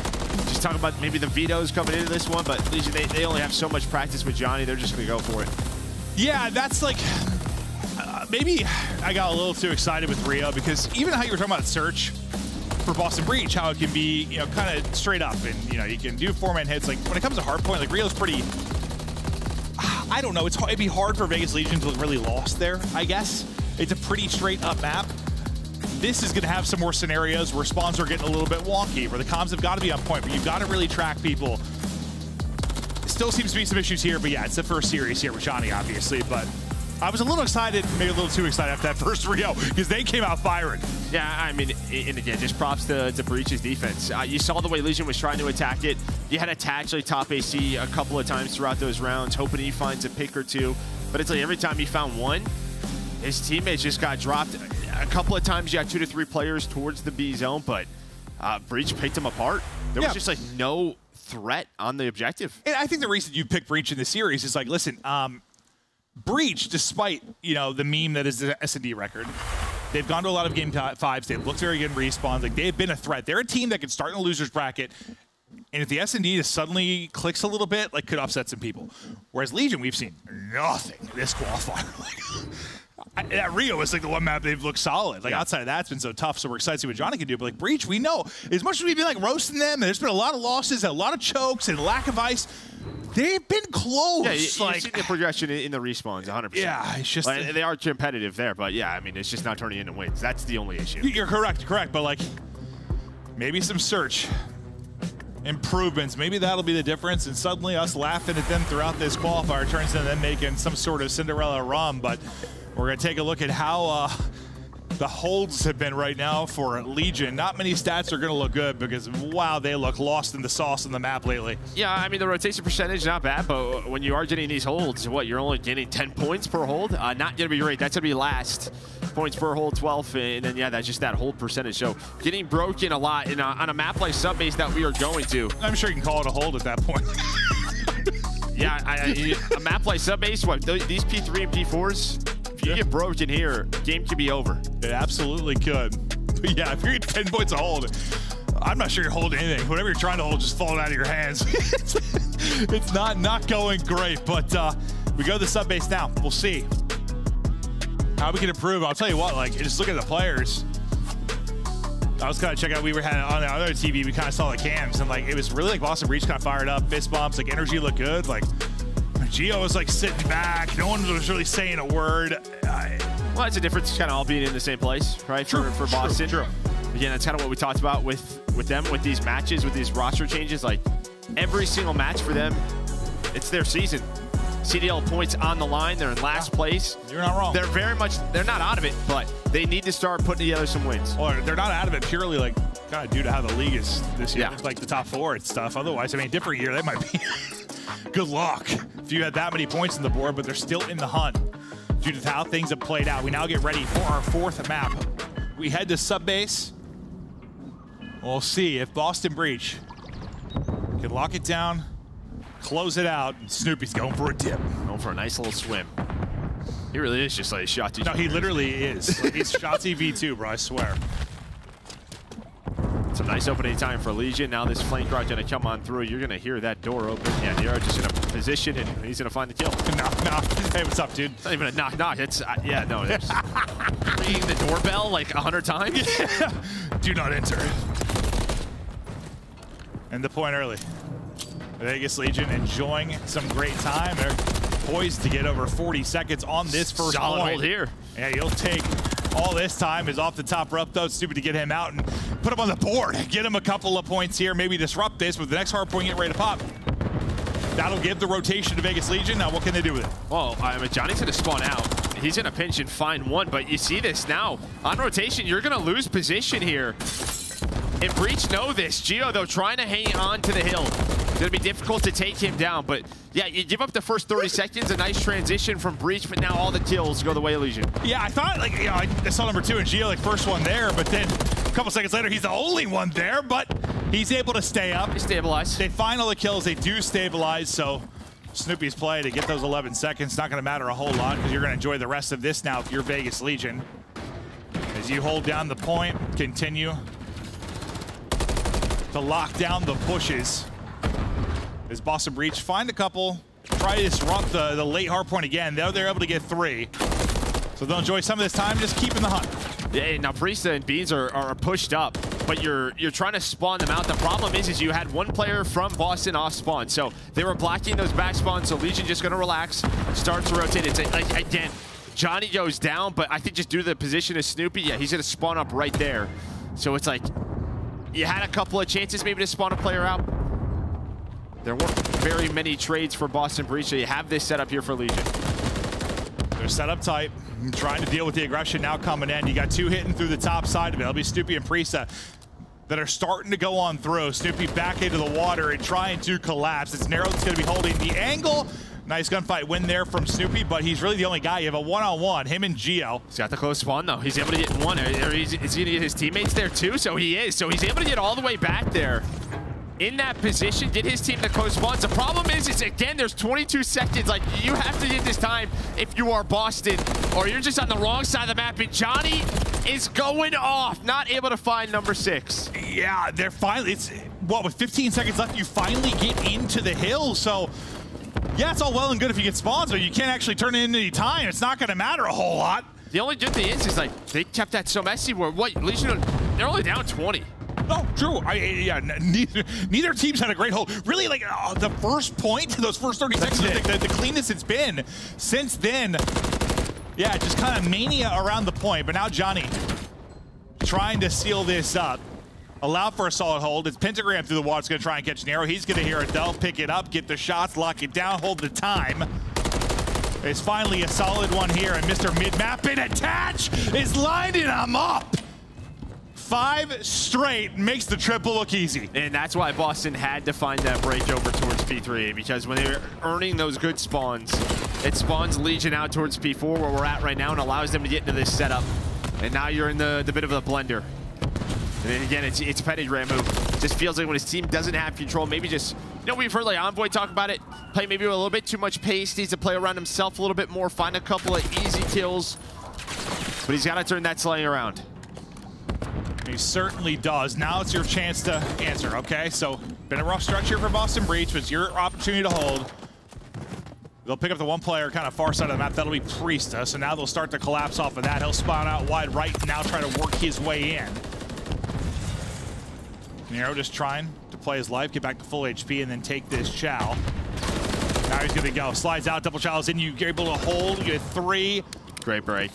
Speaker 1: Just talk about maybe the vetoes coming into this one, but Legion, they only have so much practice with Johnny. They're just going to go for it.
Speaker 2: Yeah, that's like, maybe I got a little too excited with Rio, because even how you were talking about search for Boston Breach, how it can be, you know, kind of straight up, and, you know, you can do 4-man hits. Like when it comes to hardpoint, like Rio's pretty, I don't know, it'd be hard for Vegas Legion to look really lost there, I guess. It's a pretty straight up map. This is going to have some more scenarios where spawns are getting a little bit wonky, where the comms have got to be on point, but you've got to really track people. Still seems to be some issues here, but yeah, it's the first series here with Johnny, obviously, but I was a little excited, maybe a little too excited after that first Rio, because they came out firing.
Speaker 1: Yeah, I mean, and again, just props to Breach's defense. You saw the way Legion was trying to attack it. You had Attach like top AC a couple of times throughout those rounds, hoping he finds a pick or 2. But it's like every time he found one, his teammates just got dropped. A couple of times you got 2 to 3 players towards the B zone, but Breach picked them apart. There was just like no threat on the objective.
Speaker 2: And I think the reason you picked Breach in the series is like, listen, Breach, despite, you know, the meme that is the S&D record, they've gone to a lot of game 5s. They've looked very good in respawns. Like, they've been a threat. They're a team that can start in the loser's bracket, and if the S&D just suddenly clicks a little bit, like, could upset some people. Whereas Legion, we've seen nothing this qualifier. That Rio is like the one map they've looked solid. Like, outside of that, it's been so tough, so we're excited to see what Johnny can do. But like Breach, we know, as much as we've been like roasting them, and there's been a lot of losses, a lot of chokes, and lack of ice, they've been close.
Speaker 1: Yeah, you've seen the progression in the respawns, 100%.
Speaker 2: Yeah, it's just...
Speaker 1: Like, they are competitive there, but yeah, I mean, it's just not turning into wins. That's the only issue.
Speaker 2: You're correct, but like, maybe some search improvements, maybe that'll be the difference, and suddenly us laughing at them throughout this qualifier turns into them making some sort of Cinderella run. But we're going to take a look at how the holds have been right now for Legion. Not many stats are going to look good, because wow, they look lost in the sauce on the map lately.
Speaker 1: Yeah, I mean, the rotation percentage not bad, but when you are getting these holds, what, you're only getting 10 points per hold? Not going to be great. That's going to be last. Points per hold, 12, and then yeah, that's just that hold percentage. So getting broken a lot on a map like Subbase that we are going to.
Speaker 2: I'm sure you can call it a hold at that point.
Speaker 1: Yeah, a map like Subbase, what, these P3 and P4s, if you get broken here, game could be over.
Speaker 2: It absolutely could. But yeah, if you're getting 10 points a hold, I'm not sure you're holding anything. Whatever you're trying to hold just falling out of your hands. It's not going great, but we go to the Subbase now. We'll see how we can improve. I'll tell you what, like, just look at the players. I was kind of checking out, we had on the other TV, we kind of saw the cams, and like, it was really like Boston Breach kind of fired up, fist bumps, like energy looked good. Like, Geo was like sitting back, no one was really saying a word.
Speaker 1: Well, it's a difference kind of all being in the same place, right? For Boston.
Speaker 2: True.
Speaker 1: Again, that's kind of what we talked about with them, with these matches, with these roster changes. Like, every single match for them, it's their season. CDL points on the line. They're in last place.
Speaker 2: You're not wrong.
Speaker 1: They're not out of it, but they need to start putting together some wins.
Speaker 2: Or they're not out of it purely like kind of due to how the league is this year. Like the top 4 and stuff. Otherwise, I mean, different year, they might be good luck if you had that many points on the board, but they're still in the hunt due to how things have played out. We now get ready for our 4th map. We head to Subbase. We'll see if Boston Breach can lock it down close it out. And Snoopy's going for a dip.
Speaker 1: Going for a nice little swim. He really is just like Shotzzy.
Speaker 2: No, he literally is. Like, he's Shotzzy V2, bro, I swear.
Speaker 1: Some nice opening time for Legion. Now this flank route gonna come on through. You're gonna hear that door open. Yeah, they are just in a position, and he's gonna find the kill.
Speaker 2: Knock, knock. Hey, what's up, dude?
Speaker 1: It's not even a knock, knock. It's, yeah, no. It's ringing the doorbell like 100 times.
Speaker 2: Do not enter. And the point early. Vegas Legion enjoying some great time. They're poised to get over 40 seconds on this first
Speaker 1: Solid
Speaker 2: point.
Speaker 1: hold here.
Speaker 2: Yeah, you'll take all this time. Is off the top rope, though. It's stupid to get him out and put him on the board. Get him a couple of points here. Maybe disrupt this with the next hard point, get ready to pop. That'll give the rotation to Vegas Legion. Now, what can they do with it?
Speaker 1: Well, I mean, Johnny's going to spawn out. He's going to pinch and find one, but you see this now. On rotation, you're going to lose position here. And Breach know this. Geo, though, trying to hang on to the hill. It's going to be difficult to take him down, but yeah, you give up the first 30 seconds, a nice transition from Breach, but now all the kills go the way of Legion.
Speaker 2: Yeah, I thought, like, you know, I saw number 2 and Geo, like, first one there, but then a couple seconds later, he's the only one there, but he's able to stay up.
Speaker 1: They stabilize.
Speaker 2: They find all the kills. They do stabilize, so Snoopy's play to get those 11 seconds, not going to matter a whole lot because you're going to enjoy the rest of this now if you're Vegas Legion. As you hold down the point, continue to lock down the pushes. As Boston Breach find a couple, try to disrupt the late hard point again. They're able to get 3. So they'll enjoy some of this time just keeping the hunt.
Speaker 1: Yeah, now Priesta and Beans are pushed up, but you're trying to spawn them out. The problem is you had one player from Boston off spawn, so they were blocking those back spawns, so Legion just going to relax, start to rotate. It's like, again, Johnny goes down, but I think just due to the position of Snoopy, yeah, he's going to spawn up right there. So it's like, you had a couple of chances maybe to spawn a player out. There weren't very many trades for Boston Breach, so you have this set up here for Legion.
Speaker 2: They're set up tight, trying to deal with the aggression now coming in. You got 2 hitting through the top side of it. It'll be Snoopy and Priesta that are starting to go on through. Snoopy back into the water and trying to collapse. It's Narrow that's going to be holding the angle. Nice gunfight win there from Snoopy, but he's really the only guy. You have a one-on-one, him and Geo.
Speaker 1: He's got the close spawn, though. He's able to get one. Is he going to get his teammates there, too? So he is. So he's able to get all the way back there. In that position, get his team the close spawns. The problem is again, there's 22 seconds. Like, you have to get this time if you are Boston, or you're just on the wrong side of the map. And Johnny is going off, not able to find number 6.
Speaker 2: Yeah, they're finally, it's, what, with 15 seconds left, you finally get into the hill. So, yeah, it's all well and good if you get spawns, but you can't actually turn it in any time. It's not going to matter a whole lot.
Speaker 1: The only good thing is like, they kept that so messy where, what, Legion, they're only down 20.
Speaker 2: Oh, true. Yeah, neither team's had a great hold. Really, like, the first point, those first 30 seconds, the cleanest it's been since then. Yeah, just kind of mania around the point. But now Johnny trying to seal this up. Allow for a solid hold. It's Pentagram through the wall. It's going to try and catch Nero. He's going to hear Adele pick it up, get the shots, lock it down, hold the time. It's finally a solid one here, and Mr. Mid-Map in attach is lining him up. 5 straight makes the triple look easy.
Speaker 1: And that's why Boston had to find that break over towards P3, because when they're earning those good spawns, it spawns Legion out towards P4 where we're at right now and allows them to get into this setup. And now you're in the bit of a blender. And then again, it's Pentagram who just feels like when his team doesn't have control, maybe just, you know, we've heard like Envoy talk about it, play maybe with a little bit too much pace, needs to play around himself a little bit more, find a couple of easy kills. But he's got to turn that slaying around.
Speaker 2: He certainly does. Now it's your chance to answer, okay? So, been a rough stretch here for Boston Breach, but it's your opportunity to hold. They'll pick up the one player kind of far side of the map. That'll be Priesta. So now they'll start to collapse off of that. He'll spawn out wide right and now try to work his way in. Nero just trying to play his life, get back to full HP, and then take this Chow. Now he's going to go. Slides out, double Chow's in. You're able to hold. You get 3.
Speaker 1: Great break.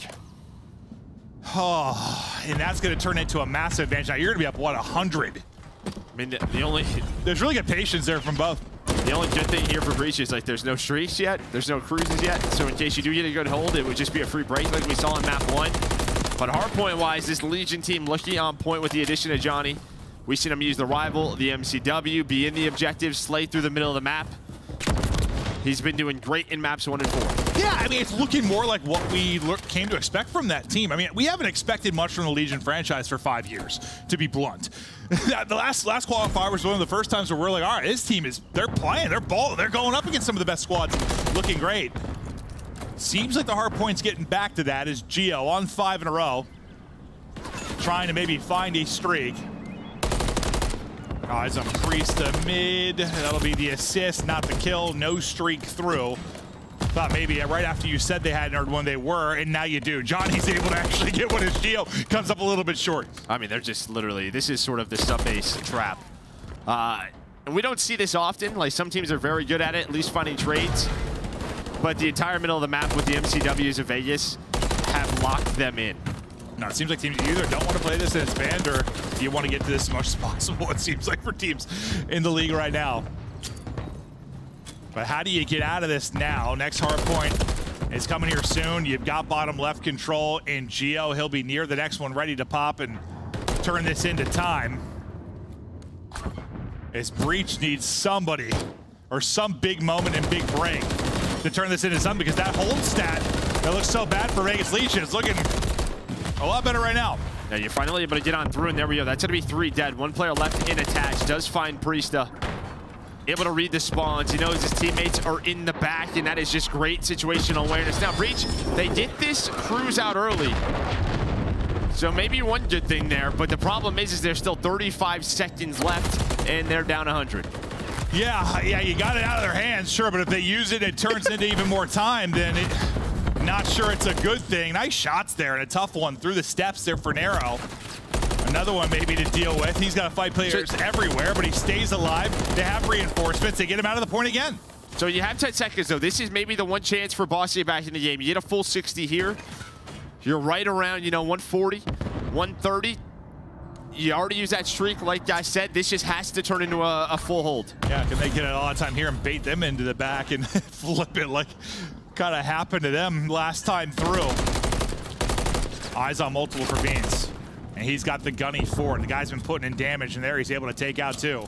Speaker 2: Oh, and that's going to turn into a massive advantage. Now you're going to be up, what, 100?
Speaker 1: I mean, the only...
Speaker 2: There's really good patience there from both.
Speaker 1: The only good thing here for Breach is, like, there's no streaks yet. There's no cruises yet. So in case you do get a good hold, it would just be a free break like we saw in map 1. But hardpoint-wise, this Legion team looking on point with the addition of Johnny. We've seen him use the Rival, the MCW, be in the objective, slay through the middle of the map. He's been doing great in maps 1 and 4.
Speaker 2: Yeah, I mean, it's looking more like what we came to expect from that team. I mean, we haven't expected much from the Legion franchise for 5 years, to be blunt. The last qualifier was one of the first times where we're like, all right, this team they're playing, they're balling, they're going up against some of the best squads, looking great. Seems like the hard point's getting back to that as Geo on 5 in a row, trying to maybe find a streak. Eyes on Priest to mid. That'll be the assist, not the kill. No streak through. Thought maybe right after you said they hadn't heard when they were, and now you do. Johnny's able to actually get one as Geo comes up a little bit short.
Speaker 1: I mean, they're just literally, this is sort of the sub-base trap. And we don't see this often. Like, some teams are very good at it, at least finding trades. But the entire middle of the map with the MCWs of Vegas have locked them in.
Speaker 2: No, it seems like teams either don't want to play this in its band or you want to get to this as much as possible, it seems like, for teams in the league right now. But how do you get out of this now? Next hard point is coming here soon. You've got bottom left control in Geo. He'll be near the next one, ready to pop and turn this into time. As Breach needs somebody or some big moment and big break to turn this into something, because that hold stat that looks so bad for Vegas Legion is looking a lot better right now.
Speaker 1: Now you're finally able to get on through, and there we go. That's going to be 3 dead. 1 player left in attach. Does find Priesta. Able to read the spawns. He knows his teammates are in the back, and that is just great situational awareness. Now, Breach, they get this cruise out early. So maybe one good thing there, but the problem is there's still 35 seconds left, and they're down 100.
Speaker 2: Yeah, you got it out of their hands, sure, but if they use it, it turns into even more time, then not sure it's a good thing. Nice shots there, and a tough one through the steps there for Nero. Another one maybe to deal with. He's got to fight players everywhere, but he stays alive. They have reinforcements. They get him out of the point again.
Speaker 1: So you have 10 seconds, though. This is maybe the one chance for Bossy back in the game. You get a full 60 here. You're right around, 140, 130. You already used that streak, like I said. This just has to turn into a full hold.
Speaker 2: Yeah, can they get a lot of time here and bait them into the back and flip it like kind of happened to them last time through. Eyes on multiple for Beans. And he's got the gunny forward. The guy's been putting in damage, and there he's able to take out 2.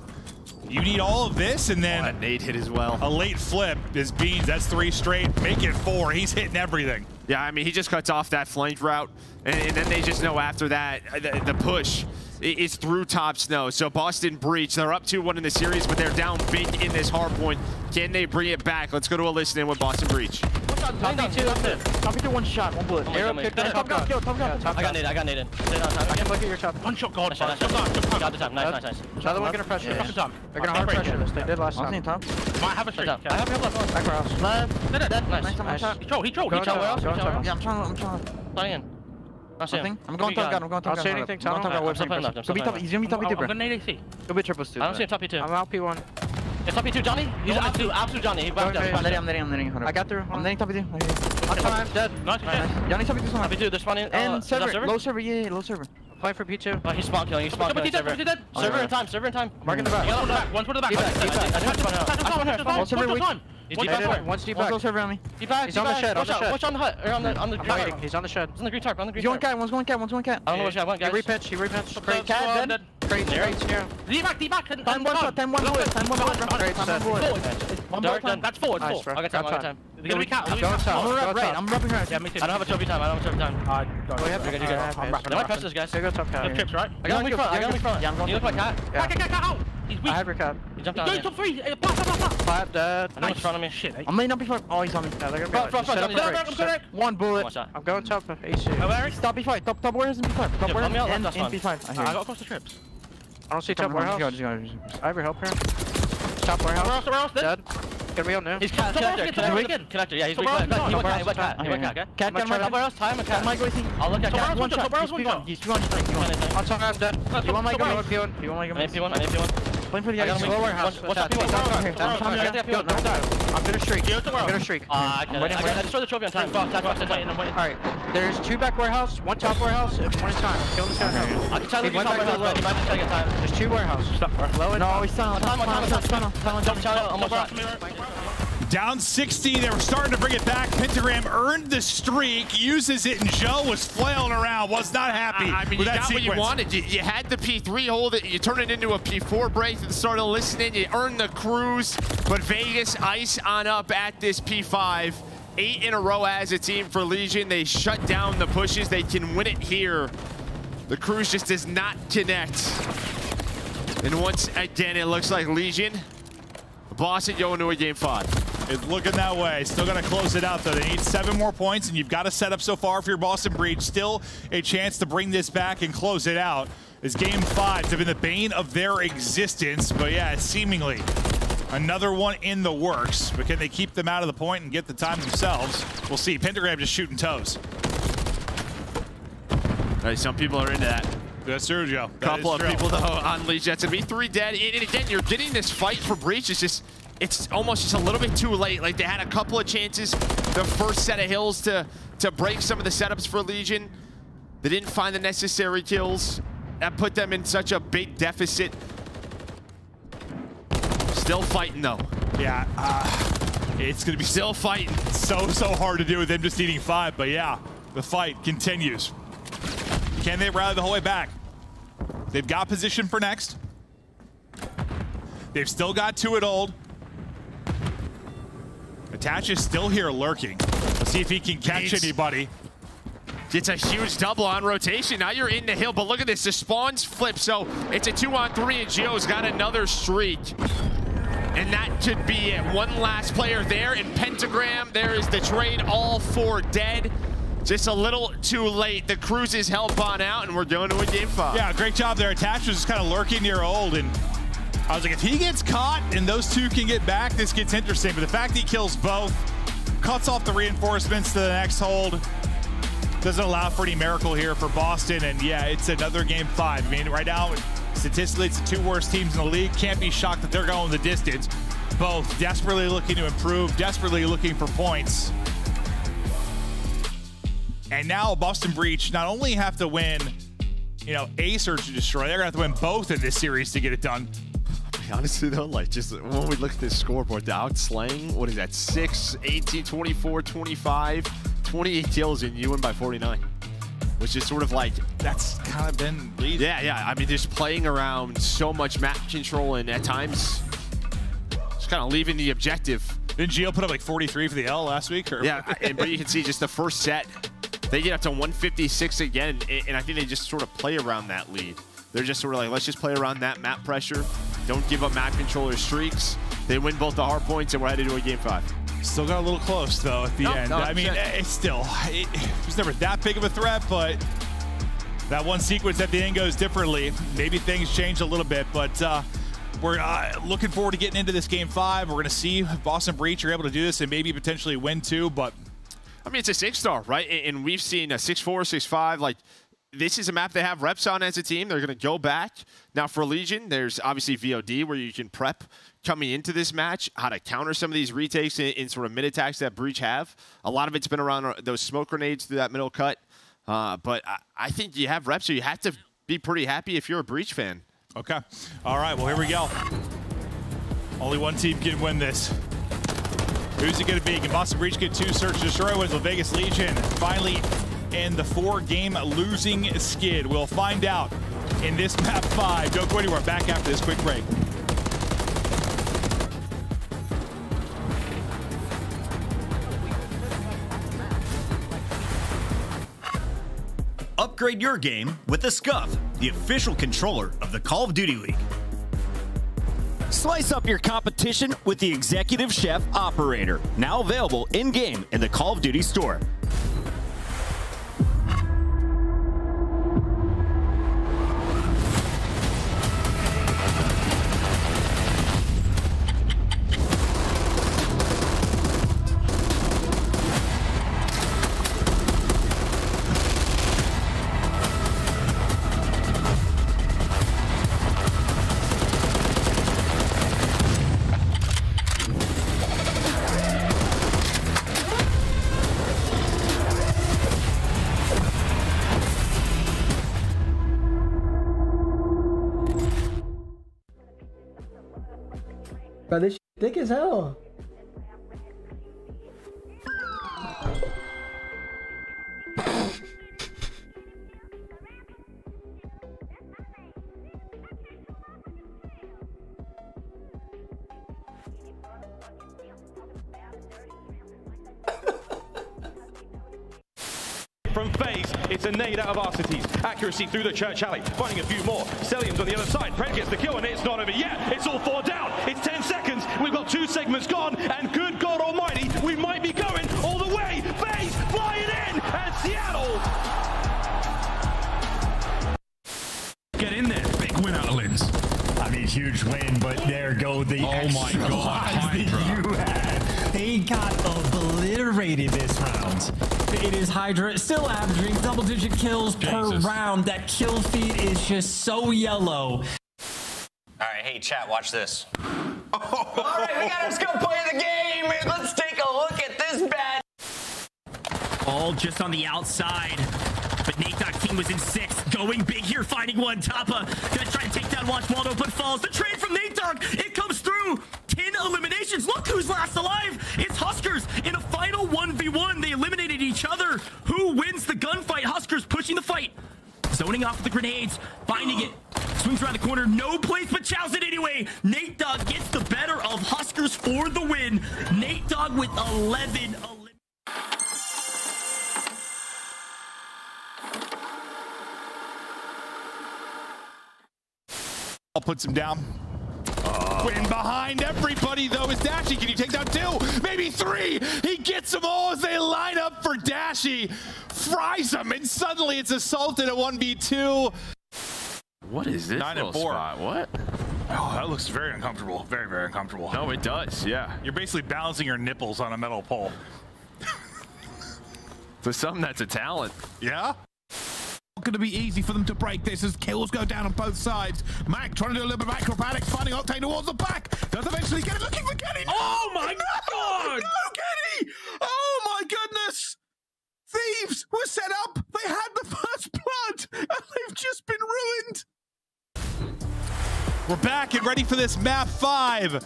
Speaker 2: You need all of this, and then
Speaker 1: that nade hit as well.
Speaker 2: A late flip is Beans. That's 3 straight. Make it 4. He's hitting everything.
Speaker 1: Yeah, I mean, he just cuts off that flank route, and then they just know after that, the push is through top snow. So Boston Breach, they're up 2-1 in the series, but they're down big in this hard point. Can they bring it back? Let's go to a listen in with Boston Breach.
Speaker 5: Top 2, 1 shot, 1 bullet. Arrow pick, top gun. I got nade. I can look at your top.
Speaker 3: 1 shot, God.
Speaker 5: Got the top. Nice. Another one gonna pressure. They're gonna hard pressure this. They did last time. Might
Speaker 3: have a streak.
Speaker 5: I have a left. Back house. Left. Nice.
Speaker 3: He trolled.
Speaker 5: Yeah, I'm trying.
Speaker 3: Playing in.
Speaker 5: Nothing. I'm going top gun. I'll say anything. He's gonna be top
Speaker 3: I'm gonna nade AC.
Speaker 5: Go be triples too.
Speaker 3: I don't see a top 2.
Speaker 5: I'm out P1.
Speaker 3: It's top 2, Johnny. He's absolute Johnny. He backed up.
Speaker 5: I'm letting. I got through. I'm letting top 2. I'm dead.
Speaker 3: Nice.
Speaker 5: Johnny top 2.
Speaker 3: Top 2, they're spawning.
Speaker 5: And server. Low server. Yeah, low server. Play for P2.
Speaker 3: Oh, he's spawn killing. Server in time.
Speaker 5: Mark in the back.
Speaker 3: One toward the back. He's deep back.
Speaker 5: One's deep back. Server on me.
Speaker 3: He's on the shed. Watch on the hut. Or on the green tarp. He's on the shed. He's on the green tarp.
Speaker 5: He's going cat. One's going cat.
Speaker 3: I don't know which guy went, guys.
Speaker 5: He repitched. Crate cat dead. Crate zero.
Speaker 3: D-back.
Speaker 5: 10 1 shot. 10 1 bullet. 10 1 bullet. Crate dead.
Speaker 3: That's forward. I got time. They're gonna be cat.
Speaker 5: I'm going top. I'm rubbing right.
Speaker 3: Yeah, me too. I don't have a trophy time.
Speaker 5: Go ahead.
Speaker 3: You're good. They might press this, guys.
Speaker 5: Go top cat.
Speaker 3: No trips, right? I got him in front.
Speaker 5: Yeah, I'm going.
Speaker 3: You look like cat. Cat out. He's weak.
Speaker 5: I have your cat.
Speaker 3: He jumped down. He's going top 3.
Speaker 5: Flat dead.
Speaker 3: I know in front of me. Shit.
Speaker 5: I'm laying up before. Oh, he's on me. Yeah, they're gonna be
Speaker 3: Front.
Speaker 5: 1 bullet. I'm going top of AC. Stop B5. Top warehouse and B5. Top warehouse and B5.
Speaker 3: I got across the trips.
Speaker 5: I don't see top warehouse. I have your help here. Top warehouse. Dead. Gonna be on now.
Speaker 3: He's connector. Yeah, he's weak. He went cat. Cat, top warehouse, time and cat. I'll look at cat.
Speaker 5: One shot. He's P1. On top, I'm dead. You want my gun? P1. Playing for the guys. Low warehouse.
Speaker 3: What's up, P1?
Speaker 5: I'm gonna streak.
Speaker 3: I just throw the trophy on time.
Speaker 5: Alright, there's 2 back warehouse, 1 top warehouse, 1 in time. Kill this guy now.
Speaker 3: I can tell you top warehouse. You might just take a time.
Speaker 5: There's 2 warehouse. No, he's still on.
Speaker 3: Time. Jump, almost shot.
Speaker 2: Down 60, they were starting to bring it back. Pentagram earned the streak, uses it, and Joe was flailing around, was not happy
Speaker 1: I mean,
Speaker 2: with
Speaker 1: you
Speaker 2: that
Speaker 1: got
Speaker 2: sequence.
Speaker 1: what you wanted. You had the P3 hold it, you turn it into a P4 break and started listening. You earned the cruise, but Vegas ice on up at this P5. 8 in a row as a team for Legion. They shut down the pushes. They can win it here. The cruise just does not connect. And once again, it looks like Legion, Boston going to a game 5.
Speaker 2: It's looking that way. Still got to close it out, though. They need 7 more points, and you've got to set up so far for your Boston Breach. Still a chance to bring this back and close it out. As game 5 has been the bane of their existence, but yeah, seemingly another one in the works. But can they keep them out of the point and get the time themselves? We'll see. Pentagram just shooting toes.
Speaker 1: Right, some people are into that.
Speaker 2: That's true, Joe.
Speaker 1: Couple of people, though, on Legion. That's going to be 3 dead. And again, you're getting this fight for Breach. It's almost just a little bit too late. Like, they had a couple of chances, the first set of hills to break some of the setups for Legion. They didn't find the necessary kills. That put them in such a big deficit. Still fighting, though.
Speaker 2: Yeah, it's going to be
Speaker 1: still fighting.
Speaker 2: So hard to do with them just needing 5. But yeah, the fight continues. Can they rally the whole way back? They've got position for next. They've still got 2 at old. Attach is still here lurking. Let's see if he can catch anybody.
Speaker 1: It's a huge double on rotation. Now you're in the hill, but look at this. The spawns flip, so it's a 2-on-3, and Gio's got another streak. And that could be it. One last player there, and Pentagram, there is the trade, all 4 dead. Just a little too late. The cruises help on out, and we're going to a game 5.
Speaker 2: Yeah, great job there. Attach was just kind of lurking near old, and I was like, if he gets caught and those 2 can get back, this gets interesting. But the fact he kills both, cuts off the reinforcements to the next hold, doesn't allow for any miracle here for Boston. And yeah, it's another game 5. I mean, right now, statistically, it's the 2 worst teams in the league. Can't be shocked that they're going the distance. Both desperately looking to improve, desperately looking for points. And now Boston Breach not only have to win, you know, Ace or to destroy, they're going to have to win both in this series to get it done.
Speaker 1: Honestly, though, like, just when we look at this scoreboard, the outslaying, what is that, 6, 18, 24, 25, 28 kills, and you win by 49. Which is sort of like...
Speaker 2: That's kind of been lead.
Speaker 1: Yeah. I mean, just playing around so much map control, and at times, just kind of leaving the objective.
Speaker 2: Didn't Gio put up like 43 for the L last week? Or?
Speaker 1: Yeah, but you can see just the first set, they get up to 156 again, and I think they just sort of play around that lead. They're just sort of like, let's just play around that map pressure. Don't give up map controller streaks. They win both the hard points, and we're headed to a game 5.
Speaker 2: Still got a little close, though, at the end. I mean, it's still, it was never that big of a threat, but that one sequence at the end goes differently. Maybe things change a little bit, but we're looking forward to getting into this game 5. We're going to see if Boston Breach are able to do this and maybe potentially win too, but...
Speaker 1: I mean, it's a 6-star, right? And we've seen a 6-4, 6-5, like, this is a map they have reps on as a team. They're going to go back. Now, for Legion, there's obviously VOD where you can prep coming into this match, how to counter some of these retakes in sort of mid-attacks that Breach have. A lot of it's been around those smoke grenades through that middle cut. But I think you have reps, so you have to be pretty happy if you're a Breach fan.
Speaker 2: Okay. All right, well, here we go. Only one team can win this. Who's it going to be? Can Boston Breach get 2 search and destroy wins? Will Vegas Legion finally end the 4-game losing skid? We'll find out in this map 5. Don't go anywhere. Back after this quick break.
Speaker 6: Upgrade your game with the SCUF, the official controller of the Call of Duty League.
Speaker 8: Slice up your competition with the Executive Chef Operator, now available in-game in the Call of Duty store.
Speaker 9: Bro, this shit thick as hell. from FaZe. It's a nade out of Arcites. Accuracy through the Church Alley. Finding a few more. Cellium's on the other side. Pred gets the kill, and it's not over yet. It's all 4 down. It's 10 seconds. We've got 2 segments gone, and good God Almighty, we might be going all the way. FaZe flying in, and Seattle.
Speaker 10: Get in there. Big win out of Lins.
Speaker 11: I mean, huge win, but there go the extra lives that you had. They got obliterated this round. It is Hydra still averaging double-digit kills per round. That kill feed is just so yellow.
Speaker 12: All right, hey, chat, watch this. All right, we gotta just go play the game. Let's take a look at this bad.
Speaker 13: All just on the outside. But NateDogg was in 6th, going big here, finding one. Tapa gonna try and take down Watch Waldo, but falls. The trade from NateDogg, it comes through. 10 eliminations. Look who's last alive. It's Huskers in a final 1v1. They eliminated each other. Who wins the gunfight? Huskers pushing the fight. Zoning off with the grenades, finding it. Swings around the corner, no place, but chows it anyway. NateDogg gets the better of Huskers for the win. NateDogg with 11.
Speaker 2: Puts him down. Win behind everybody, though, is Dashy. Can you take down 2? Maybe 3. He gets them all as they line up for Dashy. Fries them, and suddenly it's assaulted at 1v2.
Speaker 1: What is this
Speaker 2: 9 and 4.
Speaker 1: Spot? What?
Speaker 2: Oh, that looks very uncomfortable. Very, very uncomfortable.
Speaker 1: No, it does, yeah.
Speaker 2: You're basically balancing your nipples on a metal pole.
Speaker 1: For something that's a talent.
Speaker 2: Yeah?
Speaker 10: Going to be easy for them to break this as kills go down on both sides. Mac trying to do a little bit of acrobatics, finding Octane towards the back. Does eventually get it, looking for Kenny.
Speaker 13: Oh my God!
Speaker 10: No, Kenny! Oh my goodness! Thieves were set up. They had the first blood, and they've just been ruined.
Speaker 2: We're back and ready for this map 5.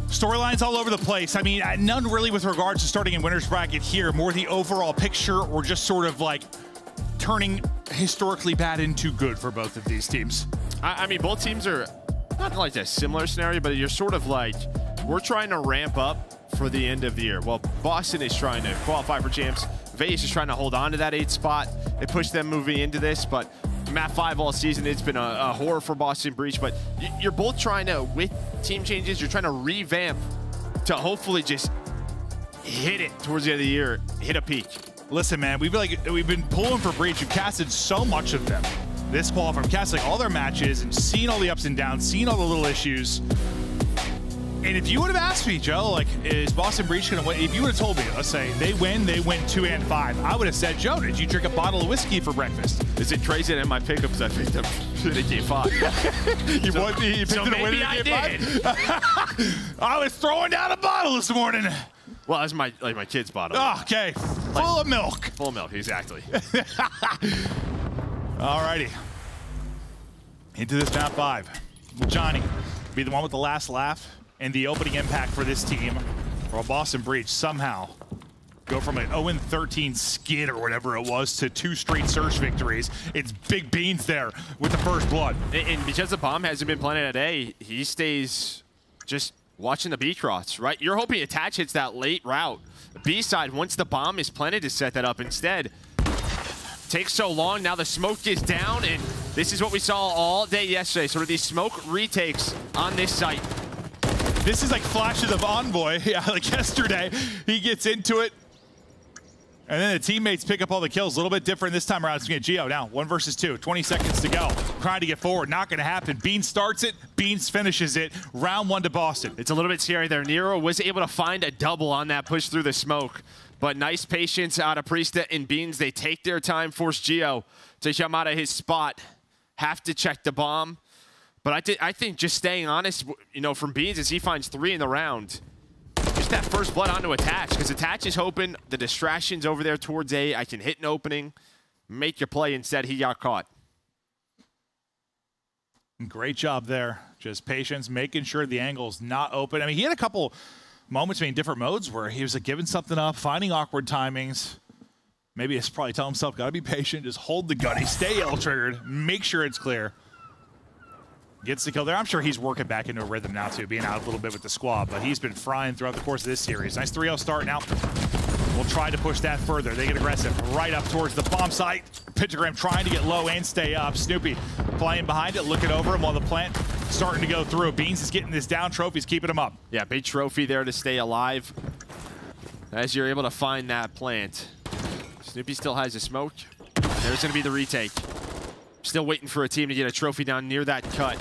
Speaker 2: Storylines all over the place. I mean, none really with regards to starting in winner's bracket here. More the overall picture, or just sort of like turning historically bad into good for both of these teams.
Speaker 1: I mean, both teams are not like a similar scenario, but you're sort of like, we're trying to ramp up for the end of the year. Well, Boston is trying to qualify for champs. Vegas is trying to hold on to that 8th spot. It pushed them moving into this, but map 5 all season, it's been a horror for Boston Breach. But you're both trying to, with team changes, you're trying to revamp to hopefully just hit it towards the end of the year, hit a peak.
Speaker 2: Listen, man, we've been pulling for Breach. We've casted so much of them this qualifier. We're casting all their matches and seeing all the ups and downs, seeing all the little issues. And if you would have asked me, Joe, like, is Boston Breach going to win? If you would have told me, let's say they win 2 and 5, I would have said, Joe, did you drink a bottle of whiskey for breakfast?
Speaker 1: Is it crazy in my pickup because I picked up in game 5?
Speaker 2: You picked it a winner in game 5? I was throwing down a bottle this morning.
Speaker 1: Well, that's my kid's bottle.
Speaker 2: Oh, okay, full of milk.
Speaker 1: Full of milk, exactly.
Speaker 2: Alrighty, into this map 5. Will Johnny be the one with the last laugh and the opening impact for this team, or Boston Breach somehow go from an 0-13 skid or whatever it was to 2 straight Surge victories? It's Big Beans there with the first blood.
Speaker 1: And because the bomb hasn't been planted at A, he stays just watching the B cross, right? You're hoping Attach hits that late route. The B side, once the bomb is planted, to set that up. Instead, takes so long, now the smoke is down, and this is what we saw all day yesterday. Sort of these smoke retakes on this site.
Speaker 2: This is like flashes of Envoy. Yeah, like yesterday, he gets into it, and then the teammates pick up all the kills. A little bit different this time around. It's going to get Geo now. 1 versus 2. 20 seconds to go. Trying to get forward. Not going to happen. Beans starts it. Beans finishes it. Round 1 to Boston.
Speaker 1: It's a little bit scary there. Nero was able to find a double on that push through the smoke. But nice patience out of Priestahh and Beans. They take their time, force Geo to come out of his spot. Have to check the bomb. But I think just staying honest, you know, from Beans as he finds 3 in the round. Just that first blood onto Attach, because Attach is hoping the distractions over there towards A, I can hit an opening, make your play. Instead, he got caught.
Speaker 2: Great job there. Just patience, making sure the angle's not open. I mean, he had a couple moments in different modes where he was like giving something up, finding awkward timings. Maybe he's probably telling himself, gotta be patient, just hold the gunny, stay L-triggered, make sure it's clear. Gets the kill there. I'm sure he's working back into a rhythm now too, being out a little bit with the squad, but he's been frying throughout the course of this series. Nice 3-0 start now. will try to push that further. They get aggressive right up towards the bomb site. Pentagram trying to get low and stay up. Snoopy playing behind it, looking over him while the plant starting to go through. Beans is getting this down. Trophy's keeping him up.
Speaker 1: Yeah, big trophy there to stay alive as you're able to find that plant. Snoopy still has a smoke. There's going to be the retake. Still waiting for a team to get a trophy down near that cut.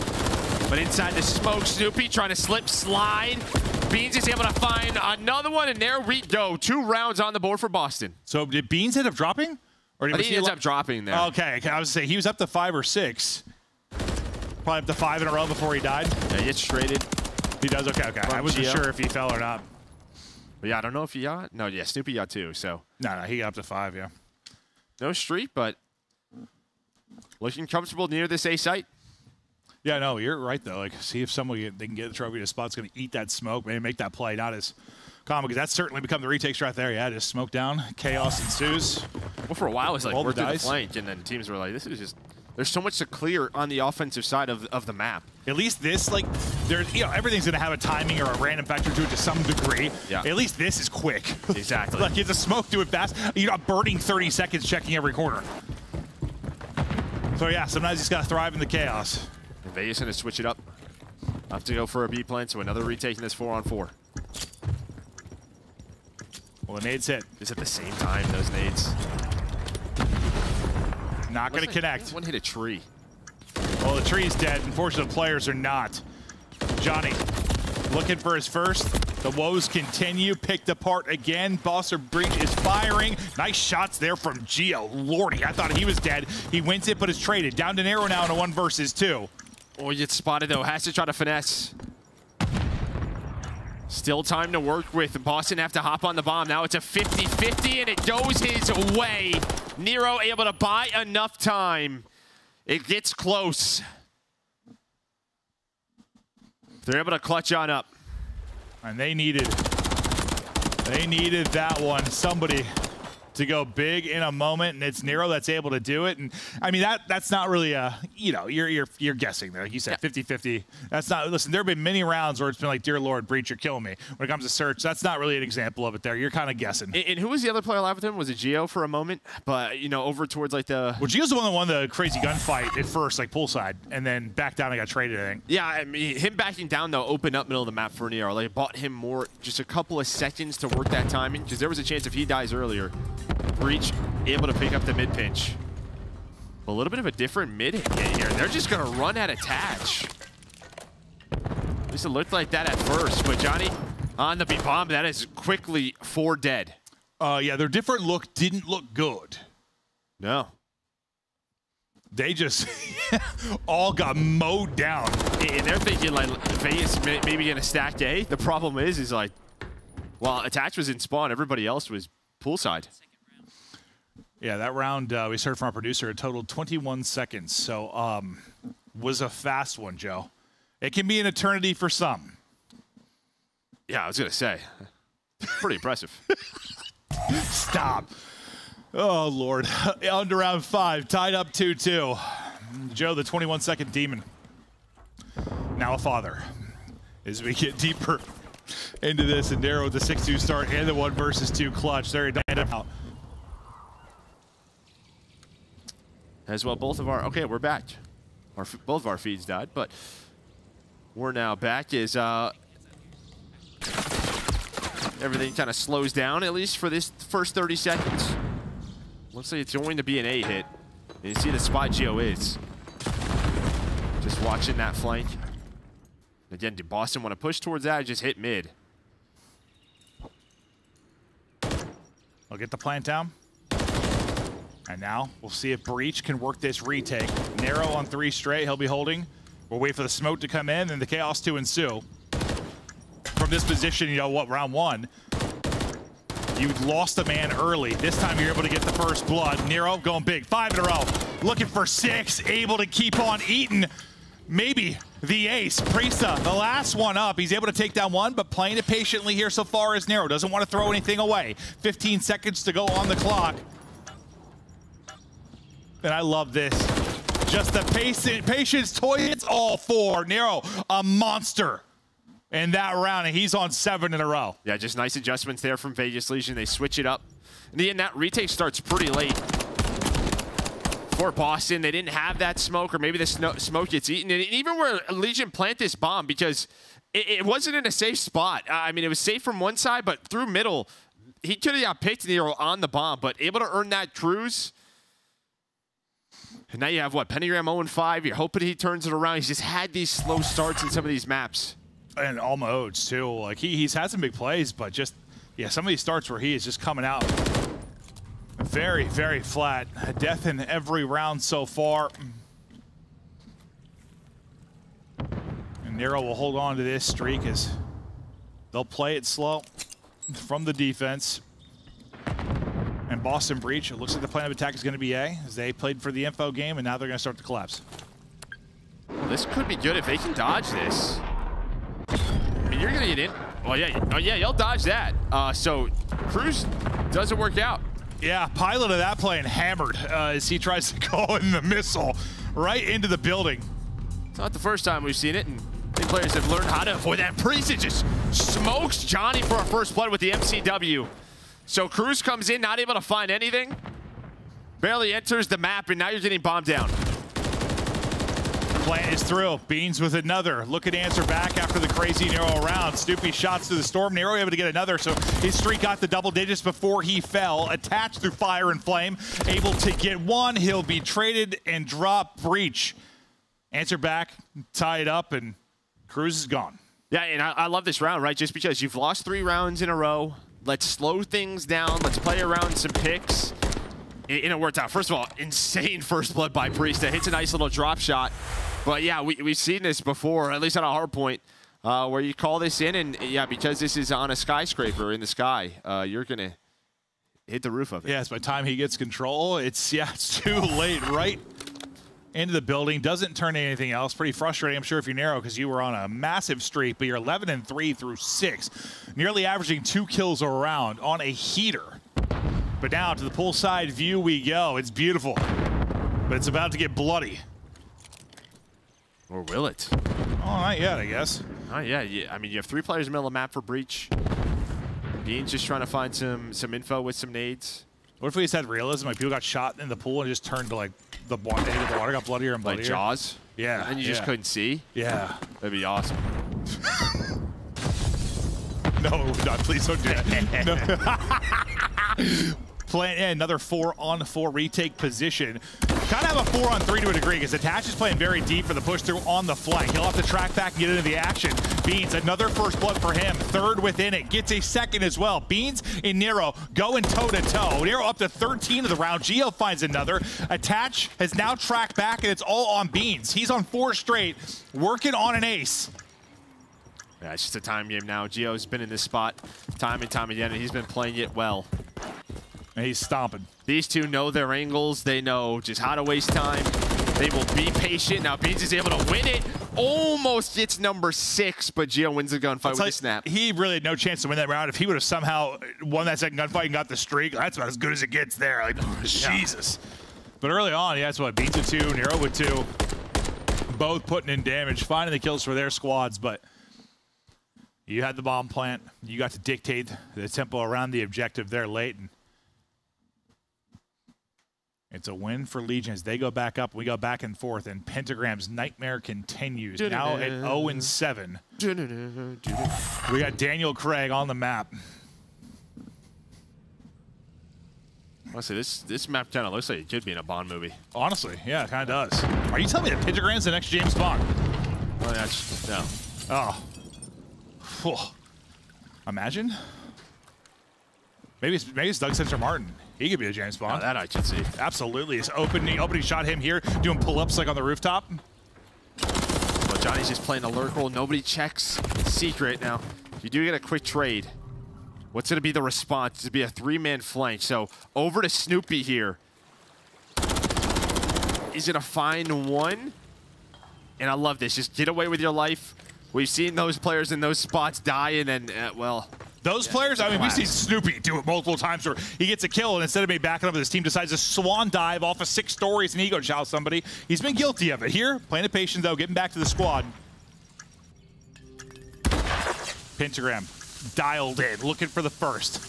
Speaker 1: But inside the smoke, Snoopy trying to slip, slide. Beans is able to find another one, and there we go. 2 rounds on the board for Boston.
Speaker 2: So did Beans end up dropping? Or did
Speaker 1: he ends up dropping there.
Speaker 2: Okay, I was saying he was up to 5 or 6. Probably up to 5 in a row before he died.
Speaker 1: Yeah, he gets traded.
Speaker 2: He does, okay. I wasn't sure if he fell or not.
Speaker 1: But yeah, I don't know if he got. No, yeah, Snoopy got 2, so.
Speaker 2: No, he got up to 5, yeah.
Speaker 1: No streak, but looking comfortable near this A site.
Speaker 2: Yeah, no, you're right, though. Like, see if they can get the trophy to a spot that's going to eat that smoke, maybe make that play not as common, because that's certainly become the retakes right there. Yeah, just smoke down, chaos ensues.
Speaker 1: Well, for a while, it was like,
Speaker 2: Roll
Speaker 1: we're
Speaker 2: the
Speaker 1: through the
Speaker 2: dice.
Speaker 1: flank, and then teams were like, this is just, there's so much to clear on the offensive side of the map.
Speaker 2: At least this, like, there's, everything's going to have a timing or a random factor to it to some degree.
Speaker 1: Yeah.
Speaker 2: At least this is quick.
Speaker 1: Exactly.
Speaker 2: Like, it's a smoke, do it fast. You're not burning 30 seconds checking every corner. So, yeah, sometimes you just got to thrive in the chaos.
Speaker 1: And Vegas going to switch it up. Have to go for a B plan, so another retake in this 4-on-4.
Speaker 2: Well, the nades hit.
Speaker 1: Just at the same time, those nades.
Speaker 2: Not going to connect.
Speaker 1: One hit a tree.
Speaker 2: Well, the tree's dead. Unfortunately, the players are not. Johnny looking for his first. The woes continue. Picked apart again. Boster Breach is firing. Nice shots there from Geo. Lordy, I thought he was dead. He wins it, but is traded. Down to Nero now in a 1 versus 2.
Speaker 1: Oh, he gets spotted, though. Has to try to finesse. Still time to work with. Boston have to hop on the bomb. Now it's a 50-50, and it goes his way. Nero able to buy enough time. It gets close. They're able to clutch on up.
Speaker 2: And they needed that one. Somebody to go big in a moment, and it's Nero that's able to do it. And I mean, that's not really a, you're guessing there. Like you said, 50-50. That's not, listen, there have been many rounds where it's been like, dear Lord, Breach, you're killing me. When it comes to search, that's not really an example of it there. You're kind of guessing.
Speaker 1: And who was the other player alive with him? Was it Geo for a moment? But, over towards like the...
Speaker 2: Well, Geo's the one that won the crazy gunfight at first, like poolside, and then back down and got traded, I think.
Speaker 1: Yeah, I mean, him backing down, though, opened up middle of the map for Nero. Like, bought him more, just a couple of seconds to work that timing, because there was a chance if he dies earlier, Breach able to pick up the mid pinch. A little bit of a different mid hit here. They're just going to run at attach. At least it looked like that at first, but Johnny on the B-bomb, that is quickly 4 dead.
Speaker 2: Yeah, their different look didn't look good.
Speaker 1: No.
Speaker 2: They just all got mowed down.
Speaker 1: And they're thinking, like, Vegas maybe going to stack A. The problem is like, while attach was in spawn, everybody else was poolside.
Speaker 2: Yeah, that round we heard from our producer, it totaled 21 seconds. So was a fast one, Joe. It can be an eternity for some.
Speaker 1: Yeah, I was going to say. Pretty impressive.
Speaker 2: Stop. Oh, Lord. On to round 5, tied up 2-2. Joe, the 21-second demon. Now a father. As we get deeper into this, and Nero with the 6-2 start and the 1 versus 2 clutch. There he died out.
Speaker 1: As well, both of our... Okay, we're back. Both of our feeds died, but we're now back as everything kind of slows down, at least for this first 30 seconds. Looks like it's going to be an A hit. And you see the spot Geo is. Just watching that flank. Again, did Boston want to push towards that or just hit mid?
Speaker 2: I'll get the plant down. And now we'll see if Breach can work this retake. Nero on 3 straight, he'll be holding. We'll wait for the smoke to come in and the chaos to ensue. From this position, round 1, you lost a man early. This time you're able to get the first blood. Nero going big, 5 in a row. Looking for 6, able to keep on eating. Maybe the ace. Prisa, the last one up. He's able to take down 1, but playing it patiently here so far as Nero. Doesn't want to throw anything away. 15 seconds to go on the clock. And I love this. Just the patience toy. It's all for Nero, a monster. in that round, and he's on 7 in a row.
Speaker 1: Yeah, just nice adjustments there from Vegas Legion. They switch it up. In the end, that retake starts pretty late. For Boston, they didn't have that smoke, or maybe the smoke gets eaten. And even where Legion plant this bomb, because it wasn't in a safe spot. I mean, it was safe from one side, but through middle, he could have got picked Nero on the bomb, but able to earn that cruise. And now you have, what, Pentagram 0-5. You're hoping he turns it around. He's just had these slow starts in some of these maps.
Speaker 2: And all modes, too. Like, he's had some big plays, but just, yeah, some of these starts where he is just coming out very, very flat. A death in every round so far. And Nero will hold on to this streak as they'll play it slow from the defense. And Boston Breach, it looks like the plan of attack is going to be A, as they played for the info game, and now they're going to start to collapse.
Speaker 1: Well, this could be good if they can dodge this. I mean, you're going to get in. Well, yeah. Oh, yeah, you'll dodge that. So Cruz doesn't work out.
Speaker 2: Yeah, pilot of that plane hammered as he tries to go in the missile right into the building.
Speaker 1: It's not the first time we've seen it, and I think players have learned how to avoid that. Priest just smokes Johnny for a first blood with the MCW. So Cruz comes in, not able to find anything. Barely enters the map, and now you're getting bombed down.
Speaker 2: Plan is through. Beans with another. Look at answer back after the crazy Nero round. Snoopy shots through the storm. Nero able to get another, so his streak got the double digits before he fell. Attached through fire and flame. Able to get one. He'll be traded and drop Breach. Answer back, tie it up, and Cruz is gone.
Speaker 1: Yeah, and I love this round, right? Just because you've lost 3 rounds in a row. Let's slow things down. Let's play around some picks. And it worked out. First of all, insane first blood by Priest. That hits a nice little drop shot. But yeah, we've seen this before, at least on a hard point, where you call this in, and yeah, because this is on a skyscraper in the sky, you're going to hit the roof of it.
Speaker 2: Yeah, it's by the time he gets control, it's too late. Right into the building, doesn't turn anything else. Pretty frustrating, I'm sure, if you're Nero, because you were on a massive streak, but you're 11-3 through 6, nearly averaging 2 kills a round on a heater. But now to the poolside view we go. It's beautiful, but it's about to get bloody.
Speaker 1: Or will it?
Speaker 2: Oh, not yet, I guess.
Speaker 1: Oh, yeah. I mean, you have 3 players in the middle of the map for Breach. Bean's just trying to find some info with some nades.
Speaker 2: What if we just had realism? Like, people got shot in the pool and just turned to, like, the water got bloodier and bloodier.
Speaker 1: Like Jaws?
Speaker 2: Yeah.
Speaker 1: And you just couldn't see?
Speaker 2: Yeah.
Speaker 1: That'd be awesome.
Speaker 2: No, please don't do that. No. Playing another 4-on-4 retake position. Kind of have a 4-on-3 to a degree, because Attach is playing very deep for the push through on the flank. He'll have to track back and get into the action. Beans, another first blood for him. 3rd within it. Gets a 2nd as well. Beans and Nero going toe-to-toe. Nero up to 13 of the round. Geo finds another. Attach has now tracked back, and it's all on Beans. He's on 4 straight, working on an ace.
Speaker 1: Yeah, it's just a time game now. Gio's been in this spot time and time again, and he's been playing it well.
Speaker 2: And he's stomping.
Speaker 1: These two know their angles. They know just how to waste time. They will be patient. Now Beans is able to win it. Almost gets number 6, but Gio wins the gunfight with the snap.
Speaker 2: He really had no chance to win that round. If he would have somehow won that second gunfight and got the streak, that's about as good as it gets there. Like, Jesus. But early on, yeah, that's what, Beans with 2, Nero with 2. Both putting in damage, finding the kills for their squads, but you had the bomb plant. You got to dictate the tempo around the objective there late. And it's a win for Legion as they go back up. We go back and forth, and Pentagram's nightmare continues. Now at 0-7. We got Daniel Craig on the map.
Speaker 1: Honestly, this map kind of looks like it could be in a Bond movie.
Speaker 2: Honestly, yeah, it kind of does. Are you telling me that Pentagram's the next James Bond?
Speaker 1: Well, that's no.
Speaker 2: Oh. Whew. Imagine. Maybe it's Doug Spencer Martin. He could be a James Bond.
Speaker 1: Oh, that I can see.
Speaker 2: Absolutely. It's opening shot him here, doing pull-ups like on the rooftop.
Speaker 1: Well, Johnny's just playing a lurk roll. Nobody checks secret now. If you do get a quick trade, what's going to be the response? To be a 3-man flank. So over to Snoopy here. He's going to find one. And I love this. Just get away with your life. We've seen those players in those spots die, and then, well...
Speaker 2: Those players, I mean, we've seen Snoopy do it multiple times where he gets a kill, and instead of maybe backing up with his team, decides to swan dive off of 6 stories and ego chow somebody. He's been guilty of it. Here, playing it patient, though, getting back to the squad. Pentagram dialed in, looking for the first.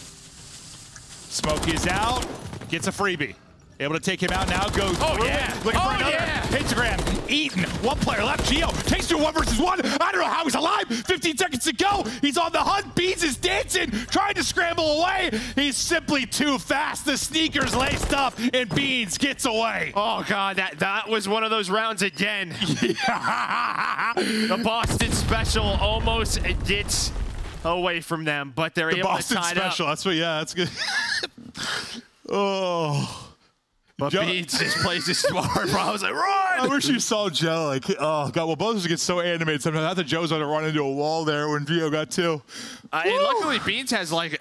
Speaker 2: Smoke is out, gets a freebie. Able to take him out now, goes through it, looking for another. Pentagram eaten, one player left, Geo takes to 1 versus 1. I don't know how he's alive, 15 seconds to go. He's on the hunt, Beans is dancing, trying to scramble away. He's simply too fast. The sneakers laced up, and Beans gets away.
Speaker 1: Oh God, that was one of those rounds again. The Boston Special almost gets away from them, but they're able to tie it up.
Speaker 2: That's what, yeah, that's good. Oh.
Speaker 1: But Beans just plays this smart, bro. I was like, run!
Speaker 2: I wish you saw Joe. Like, oh, God. Well, both of us get so animated sometimes. I thought Joe's going to run into a wall there when Gio got 2.
Speaker 1: And luckily, Beans has, like,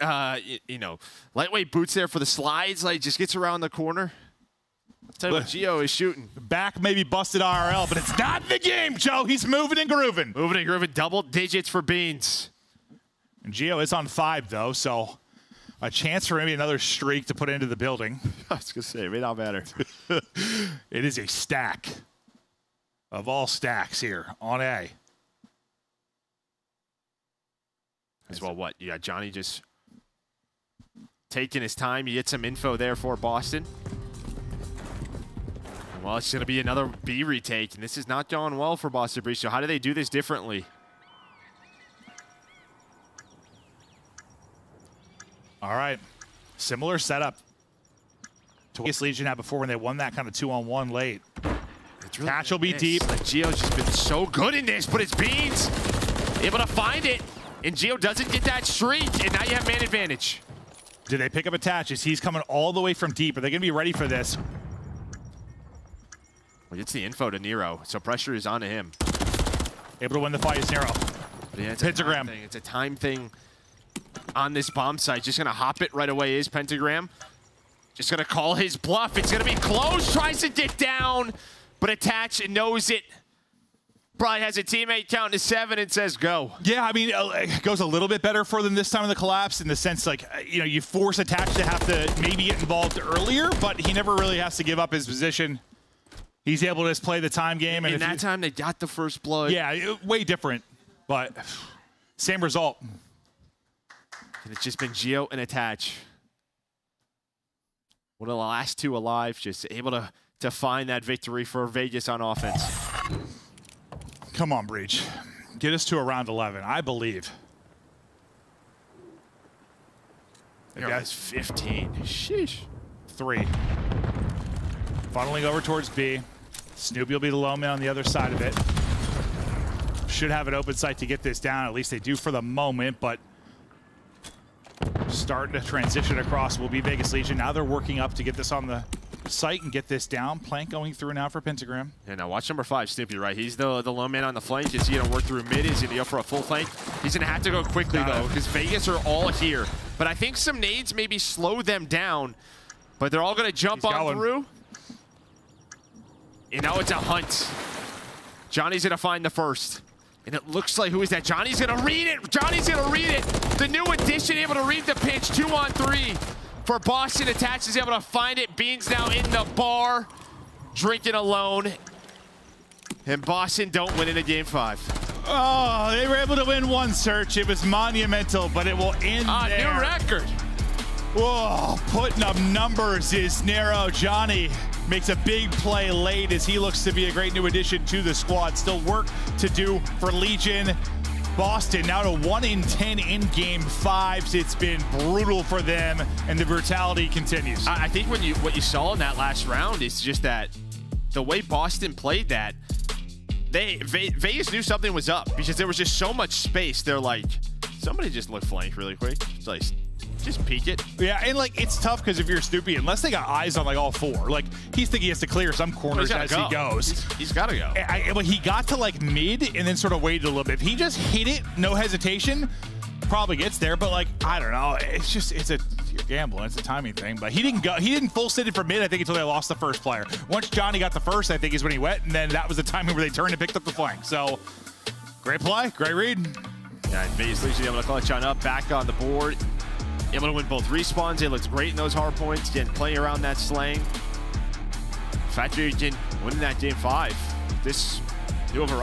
Speaker 1: you know, lightweight boots there for the slides. Like, just gets around the corner. Tell you what Gio is shooting.
Speaker 2: Back maybe busted IRL, but it's not in the game, Joe. He's moving and grooving.
Speaker 1: Moving and grooving. Double digits for Beans.
Speaker 2: And Gio is on 5, though, so a chance for maybe another streak to put into the building.
Speaker 1: I was going to say, it may not matter.
Speaker 2: It is a stack of all stacks here on A.
Speaker 1: As well, what? You got Johnny just taking his time. You get some info there for Boston. Well, it's going to be another B retake, and this is not going well for Boston Breach. So how do they do this differently?
Speaker 2: All right, similar setup to what Legion had before when they won that kind of 2-on-1 late.
Speaker 1: Really
Speaker 2: Catch will be deep.
Speaker 1: Like, Gio's just been so good in this, but it's Beans able to find it, and Gio doesn't get that streak, and now you have man advantage.
Speaker 2: Do they pick up attaches? He's coming all the way from deep. Are they going to be ready for this?
Speaker 1: Well, it's the info to Nero, so pressure is onto him.
Speaker 2: Able to win the fight is Nero.
Speaker 1: Yeah, it's
Speaker 2: Pentagram.
Speaker 1: It's a time thing on this bomb site. Just going to hop it right away is Pentagram. Just going to call his bluff. It's going to be close. Tries to get down, but Attach knows it. Probably has a teammate counting to 7 and says go.
Speaker 2: Yeah, I mean, it goes a little bit better for them this time in the collapse in the sense, like, you know, you force Attach to have to maybe get involved earlier, but he never really has to give up his position. He's able to just play the time game. And
Speaker 1: in that time, they got the first blood.
Speaker 2: Yeah, way different, but same result.
Speaker 1: And it's just been Gio and Attach. One of the last 2 alive, just able to find that victory for Vegas on offense.
Speaker 2: Come on, Breach. Get us to around 11, I believe.
Speaker 1: That's 15. Sheesh.
Speaker 2: 3. Funneling over towards B. Snoopy will be the low man on the other side of it. Should have an open sight to get this down. At least they do for the moment, but starting to transition across will be Vegas Legion. Now they're working up to get this on the site and get this down. Plank going through now for Pentagram.
Speaker 1: Yeah, now watch number 5, Snoopy, right? He's the low man on the flank. Is he going to work through mid? Is he going to go for a full flank? He's going to have to go quickly, though, because Vegas are all here. But I think some nades maybe slow them down, but they're all going to jump on through. And now it's a hunt. Johnny's going to find the first. And it looks like, who is that? Johnny's going to read it. Johnny's going to read it. The new addition able to read the pitch. 2-on-3 for Boston. Attach is able to find it. Beans now in the bar, drinking alone. And Boston don't win in a game 5.
Speaker 2: Oh, they were able to win one search. It was monumental, but it will end there.
Speaker 1: New record.
Speaker 2: Whoa, putting up numbers is Nero. Johnny makes a big play late as he looks to be a great new addition to the squad. Still work to do for Legion. Boston now to 1-10 in game 5s. It's been brutal for them, and the brutality continues.
Speaker 1: I think what you saw in that last round is just that the way Boston played that, Vegas knew something was up because there was just so much space. They're like, somebody just look flank really quick. It's like, just peek it.
Speaker 2: Yeah, and like it's tough because if you're Snoopy, unless they got eyes on like all 4, like he's thinking he has to clear some corners as he goes.
Speaker 1: He's got to go.
Speaker 2: But he got to like mid and then sort of waited a little bit. If he just hit it, no hesitation, probably gets there. But like I don't know, you're gambling. It's a timing thing. But he didn't go. He didn't full sit it for mid. I think until they lost the first player. Once Johnny got the first, I think is when he went, and then that was the timing where they turned and picked up the flank. So great play, great read.
Speaker 1: Yeah, Vegas Legion able to clutch on up, back on the board. Able to win both respawns. It looks great in those hard points. Again, playing around that slang. Factory winning that game 5. This new over